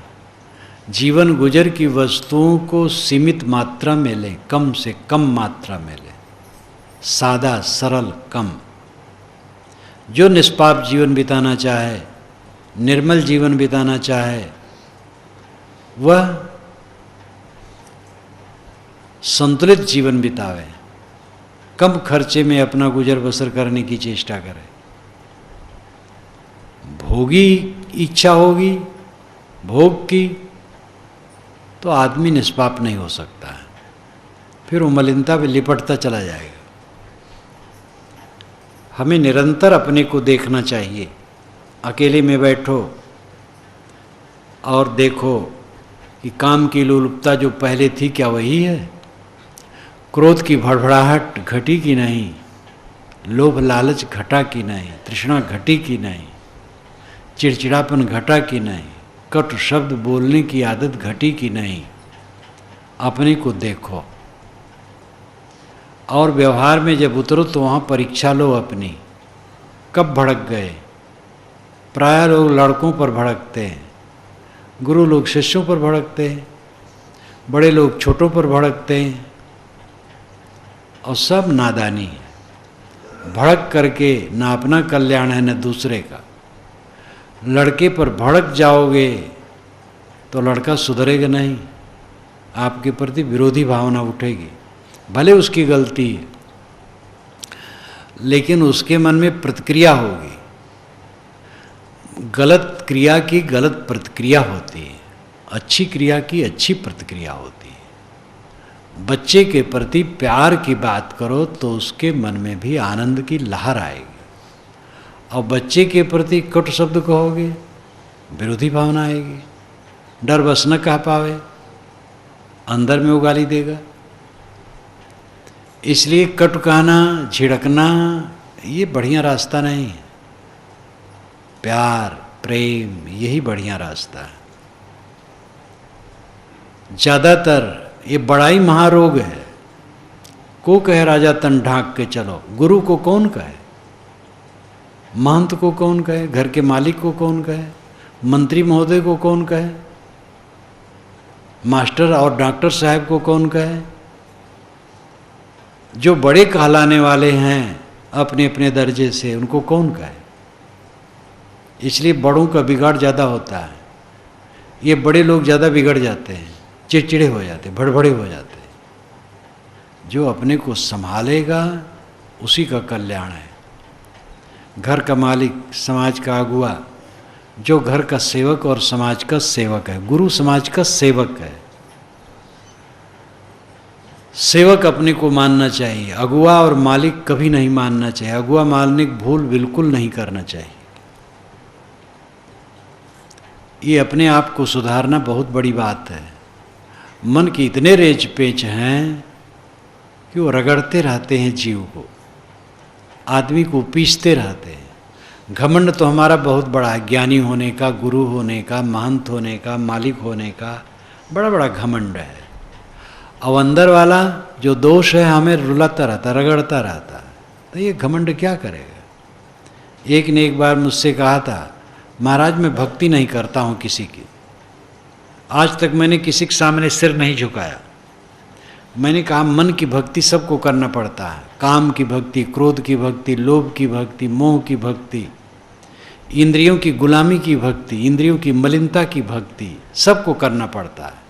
जीवन गुजर की वस्तुओं को सीमित मात्रा में लें, कम से कम मात्रा में लें, सादा सरल कम। जो निष्पाप जीवन बिताना चाहे, निर्मल जीवन बिताना चाहे, वह संतुलित जीवन बितावे, कम खर्चे में अपना गुजर बसर करने की चेष्टा करे। भोगी इच्छा होगी भोग की तो आदमी निष्पाप नहीं हो सकता है, फिर वो मलिनता में लिपटता चला जाएगा। हमें निरंतर अपने को देखना चाहिए। अकेले में बैठो और देखो कि काम की लोलुपता जो पहले थी क्या वही है? क्रोध की भड़बड़ाहट घटी कि नहीं? लोभ लालच घटा कि नहीं? तृष्णा घटी कि नहीं? चिड़चिड़ापन घटा कि नहीं? कटु शब्द बोलने की आदत घटी कि नहीं? अपने को देखो और व्यवहार में जब उतरो तो वहाँ परीक्षा लो अपनी, कब भड़क गए। प्राय लोग लड़कों पर भड़कते हैं, गुरु लोग शिष्यों पर भड़कते हैं, बड़े लोग छोटों पर भड़कते हैं, और सब नादानी है। भड़क करके ना अपना कल्याण है न दूसरे का। लड़के पर भड़क जाओगे तो लड़का सुधरेगा नहीं, आपके प्रति विरोधी भावना उठेगी। भले उसकी गलती है लेकिन उसके मन में प्रतिक्रिया होगी। गलत क्रिया की गलत प्रतिक्रिया होती है, अच्छी क्रिया की अच्छी प्रतिक्रिया होती है। बच्चे के प्रति प्यार की बात करो तो उसके मन में भी आनंद की लहर आएगी, और बच्चे के प्रति कटु शब्द कहोगे विरोधी भावना आएगी। डर बस न कह पावे, अंदर में उगाली देगा। इसलिए कटु कहना, झिड़कना ये बढ़िया रास्ता नहीं है। प्यार प्रेम यही बढ़िया रास्ता है। ज़्यादातर ये बड़ाई महारोग है। को कहे राजा तन ढाक के चलो, गुरु को कौन कहे, महंत को कौन कहे, घर के मालिक को कौन कहे, मंत्री महोदय को कौन कहे, मास्टर और डॉक्टर साहब को कौन कहे। जो बड़े कहलाने वाले हैं अपने अपने दर्जे से, उनको कौन कहे। इसलिए बड़ों का बिगाड़ ज़्यादा होता है। ये बड़े लोग ज़्यादा बिगड़ जाते हैं, चिड़चिड़े हो जाते, भड़बड़े हो जाते। जो अपने को संभालेगा उसी का कल्याण है। घर का मालिक, समाज का अगुआ, जो घर का सेवक और समाज का सेवक है। गुरु समाज का सेवक है। सेवक अपने को मानना चाहिए, अगुआ और मालिक कभी नहीं मानना चाहिए। अगुआ मालिक भूल बिल्कुल नहीं करना चाहिए। ये अपने आप को सुधारना बहुत बड़ी बात है। मन के इतने रेच पेच हैं कि वो रगड़ते रहते हैं जीव को, आदमी को पीसते रहते हैं। घमंड तो हमारा बहुत बड़ा है, ज्ञानी होने का, गुरु होने का, महंत होने का, मालिक होने का, बड़ा बड़ा घमंड है। और अंदर वाला जो दोष है हमें रुलाता रहता, रगड़ता रहता, तो ये घमंड क्या करेगा। एक ने एक बार मुझसे कहा था, महाराज मैं भक्ति नहीं करता हूँ किसी की, आज तक मैंने किसी के सामने सिर नहीं झुकाया। मैंने कहा मन की भक्ति सबको करना पड़ता है, काम की भक्ति, क्रोध की भक्ति, लोभ की भक्ति, मोह की भक्ति, इंद्रियों की गुलामी की भक्ति, इंद्रियों की मलिनता की भक्ति, सबको करना पड़ता है।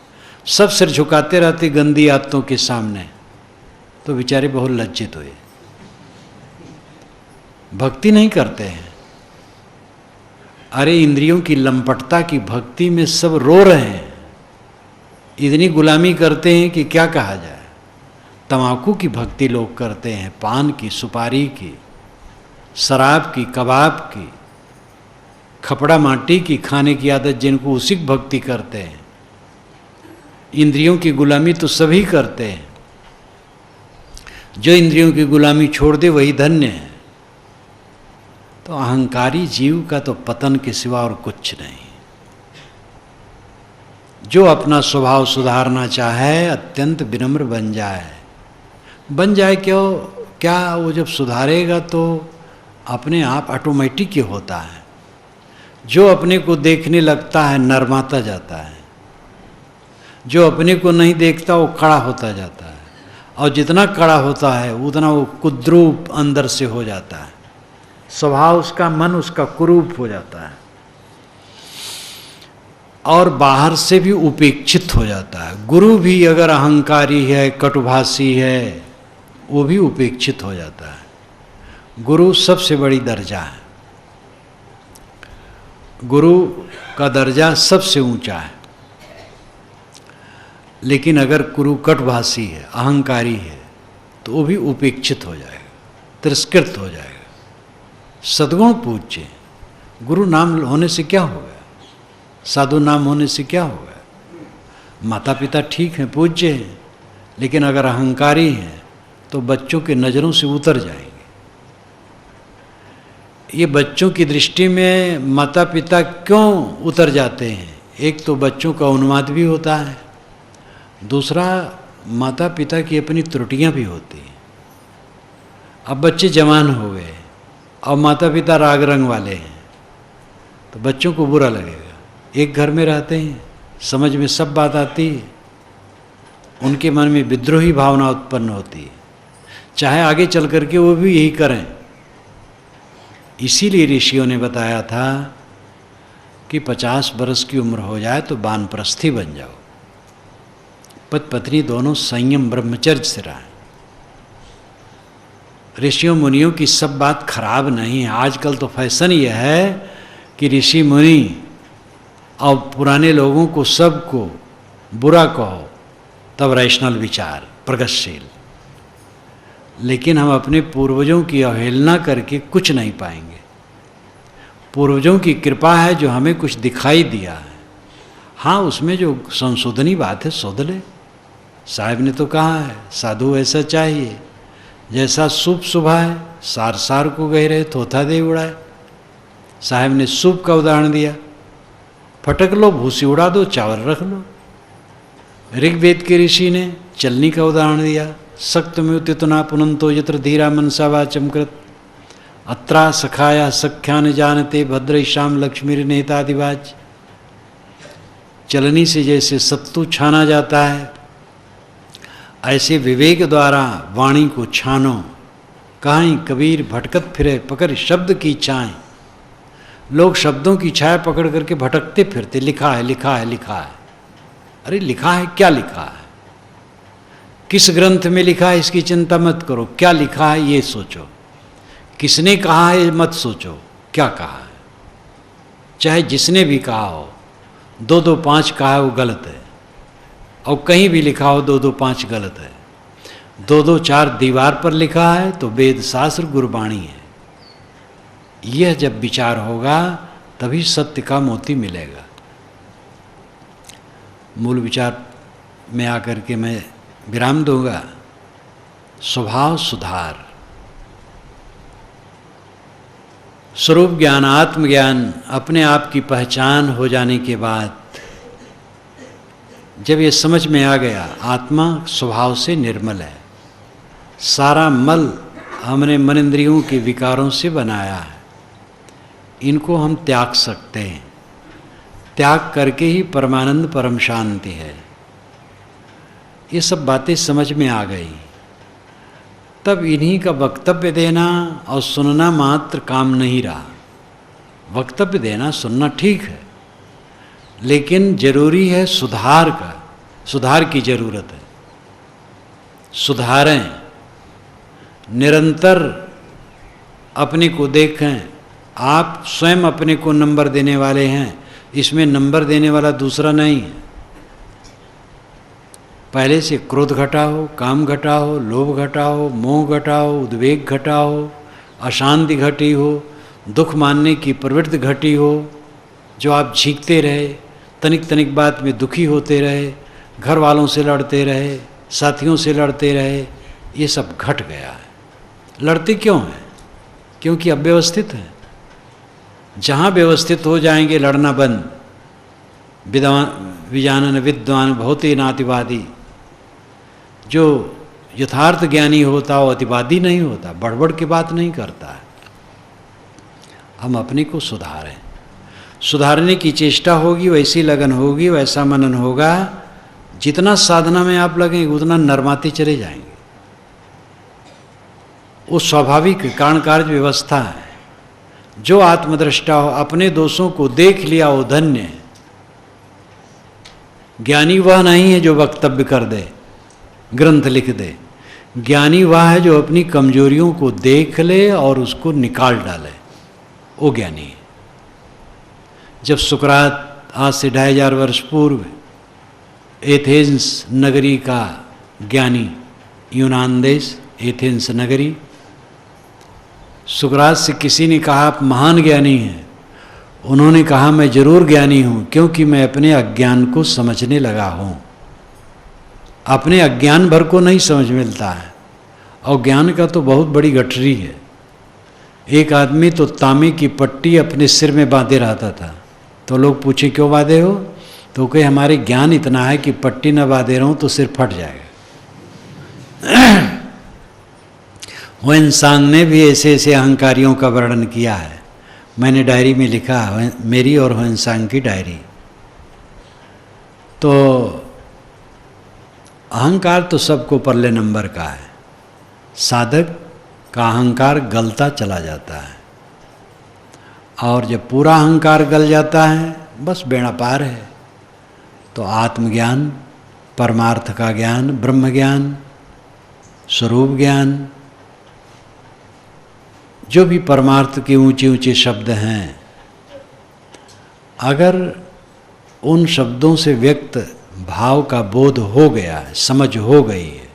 सब सिर झुकाते रहते गंदी आदतों के सामने, तो बेचारे बहुत लज्जित हुए, भक्ति नहीं करते हैं। अरे इंद्रियों की लंपटता की भक्ति में सब रो रहे हैं, इतनी गुलामी करते हैं कि क्या कहा जाए। तंबाकू की भक्ति लोग करते हैं, पान की, सुपारी की, शराब की, कबाब की, खपड़ा माटी की खाने की आदत जिनको, उसी की भक्ति करते हैं। इंद्रियों की गुलामी तो सभी करते हैं, जो इंद्रियों की गुलामी छोड़ दे वही धन्य है। तो अहंकारी जीव का तो पतन के सिवा और कुछ नहीं। जो अपना स्वभाव सुधारना चाहे अत्यंत विनम्र बन जाए। बन जाए क्यों, क्या वो जब सुधारेगा तो अपने आप ऑटोमेटिक ही होता है। जो अपने को देखने लगता है नरमाता जाता है, जो अपने को नहीं देखता वो कड़ा होता जाता है, और जितना कड़ा होता है उतना वो कुद्रूप अंदर से हो जाता है। स्वभाव उसका, मन उसका कुरूप हो जाता है, और बाहर से भी उपेक्षित हो जाता है। गुरु भी अगर अहंकारी है, कटुभाषी है, वो भी उपेक्षित हो जाता है। गुरु सबसे बड़ी दर्जा है, गुरु का दर्जा सबसे ऊंचा है। लेकिन अगर गुरु कटुभाषी है, अहंकारी है, तो वो भी उपेक्षित हो जाएगा, तिरस्कृत हो जाएगा। सद्गुण पूज्य, गुरु नाम होने से क्या होगा, साधु नाम होने से क्या होगा। माता पिता ठीक हैं, पूज्य हैं, लेकिन अगर अहंकारी हैं तो बच्चों के नज़रों से उतर जाएंगे। ये बच्चों की दृष्टि में माता पिता क्यों उतर जाते हैं, एक तो बच्चों का उन्माद भी होता है, दूसरा माता पिता की अपनी त्रुटियां भी होती हैं। अब बच्चे जवान हो गए और माता पिता राग रंग वाले हैं, तो बच्चों को बुरा लगेगा। एक घर में रहते हैं, समझ में सब बात आती है, उनके मन में विद्रोही भावना उत्पन्न होती है, चाहे आगे चल करके वो भी यही करें। इसीलिए ऋषियों ने बताया था कि 50 बरस की उम्र हो जाए तो वानप्रस्थी बन जाओ, पति पत्नी दोनों संयम ब्रह्मचर्य से रहें। ऋषियों मुनियों की सब बात खराब नहीं है। आजकल तो फैशन यह है कि ऋषि मुनि और पुराने लोगों को सबको बुरा कहो, तब रैशनल विचार प्रगतिशील। लेकिन हम अपने पूर्वजों की अवहेलना करके कुछ नहीं पाएंगे। पूर्वजों की कृपा है जो हमें कुछ दिखाई दिया है। हाँ, उसमें जो संशोधनी बात है शोध ले। साहब ने तो कहा है साधु ऐसा चाहिए जैसा सूप सुभाए, सार सार को गहरे थोथा दे उड़ाए। साहब ने सूप का उदाहरण दिया, फटक लो भूसी उड़ा दो, चावल रख लो। ऋग्वेद के ऋषि ने चलनी का उदाहरण दिया, सक्त में उतितना पुनंतो यत्र धीरा मनसा वाचम कृत अत्रा सखाया सख्यान जानते भद्र श्याम लक्ष्मी नेतादिवाज। चलनी से जैसे सत्तू छाना जाता है, ऐसे विवेक द्वारा वाणी को छानो। कहीं कबीर भटकत फिरे पकड़ शब्द की छाए। लोग शब्दों की छाया पकड़ करके भटकते फिरते, लिखा है लिखा है लिखा है। अरे लिखा है, क्या लिखा है, किस ग्रंथ में लिखा है इसकी चिंता मत करो, क्या लिखा है ये सोचो। किसने कहा है मत सोचो क्या कहा है। चाहे जिसने भी कहा हो, 2 5 कहा है वो गलत है, और कहीं भी लिखा हो 2 5 गलत है। 2 4 दीवार पर लिखा है तो वेद शास्त्र गुरबाणी है। यह जब विचार होगा तभी सत्य का मोती मिलेगा। मूल विचार में आकर के मैं विराम दूंगा। स्वभाव सुधार, स्वरूप ज्ञान, आत्मज्ञान अपने आप की पहचान हो जाने के बाद जब ये समझ में आ गया आत्मा स्वभाव से निर्मल है, सारा मल हमने मन इंद्रियों के विकारों से बनाया है, इनको हम त्याग सकते हैं। त्याग करके ही परमानंद परम शांति है। ये सब बातें समझ में आ गई। तब इन्हीं का वक्तव्य देना और सुनना मात्र काम नहीं रहा। वक्तव्य देना सुनना ठीक है, लेकिन जरूरी है सुधार का, सुधार की जरूरत है। सुधारें, निरंतर अपने को देखें। आप स्वयं अपने को नंबर देने वाले हैं, इसमें नंबर देने वाला दूसरा नहीं है। पहले से क्रोध घटा हो, काम घटा हो, लोभ घटा हो, मोह घटा हो, उद्वेग घटा हो, अशांति घटी हो, दुख मानने की प्रवृत्ति घटी हो, जो आप झींकते रहे, तनिक तनिक बात में दुखी होते रहे, घर वालों से लड़ते रहे, साथियों से लड़ते रहे, ये सब घट गया है। लड़ते क्यों हैं? क्योंकि अव्यवस्थित है। जहाँ व्यवस्थित हो जाएंगे लड़ना बंद। विजानन विद्वान भवते नातिवादी। जो यथार्थ ज्ञानी होता वो अतिवादी नहीं होता, बड़बड़ की बात नहीं करता है। हम अपने को सुधारें, सुधारने की चेष्टा होगी, वैसी लगन होगी, वैसा मनन होगा। जितना साधना में आप लगेंगे उतना नरमाते चले जाएंगे। वो स्वाभाविक कारण कार्य व्यवस्था है। जो आत्मदृष्टा हो, अपने दोषों को देख लिया वो धन्य है। ज्ञानी वह नहीं है जो वक्तव्य कर दे, ग्रंथ लिख दे। ज्ञानी वह है जो अपनी कमजोरियों को देख ले और उसको निकाल डाले, वो ज्ञानी है। जब सुकरात आज से 2500 वर्ष पूर्व एथेंस नगरी का ज्ञानी, यूनान देश एथेंस नगरी, सुकरात से किसी ने कहा आप महान ज्ञानी हैं। उन्होंने कहा मैं जरूर ज्ञानी हूँ, क्योंकि मैं अपने अज्ञान को समझने लगा हूँ। अपने अज्ञान भर को नहीं समझ मिलता है, और ज्ञान का तो बहुत बड़ी गठरी है। एक आदमी तो तांबे की पट्टी अपने सिर में बांधे रहता था, तो लोग पूछे क्यों बांधे हो? तो कहे हमारे ज्ञान इतना है कि पट्टी न बांधे रहूं तो सिर फट जाएगा। वो इंसान ने भी ऐसे ऐसे अहंकारियों का वर्णन किया है। मैंने डायरी में लिखा, मेरी और हो इंसान की डायरी। तो अहंकार तो सबको परले नंबर का है। साधक का अहंकार गलता चला जाता है, और जब पूरा अहंकार गल जाता है बस बेड़ा पार है। तो आत्मज्ञान, परमार्थ का ज्ञान, ब्रह्म ज्ञान, स्वरूप ज्ञान, जो भी परमार्थ के ऊंचे ऊंचे शब्द हैं, अगर उन शब्दों से व्यक्त भाव का बोध हो गया है, समझ हो गई है,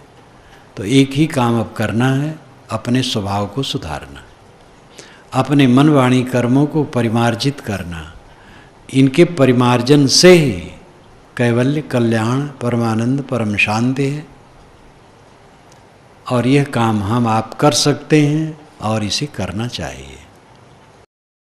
तो एक ही काम अब करना है, अपने स्वभाव को सुधारना, अपने मन वाणी कर्मों को परिमार्जित करना। इनके परिमार्जन से ही कैवल्य, कल्याण, परमानंद, परम शांति है। और यह काम हम आप कर सकते हैं और इसे करना चाहिए।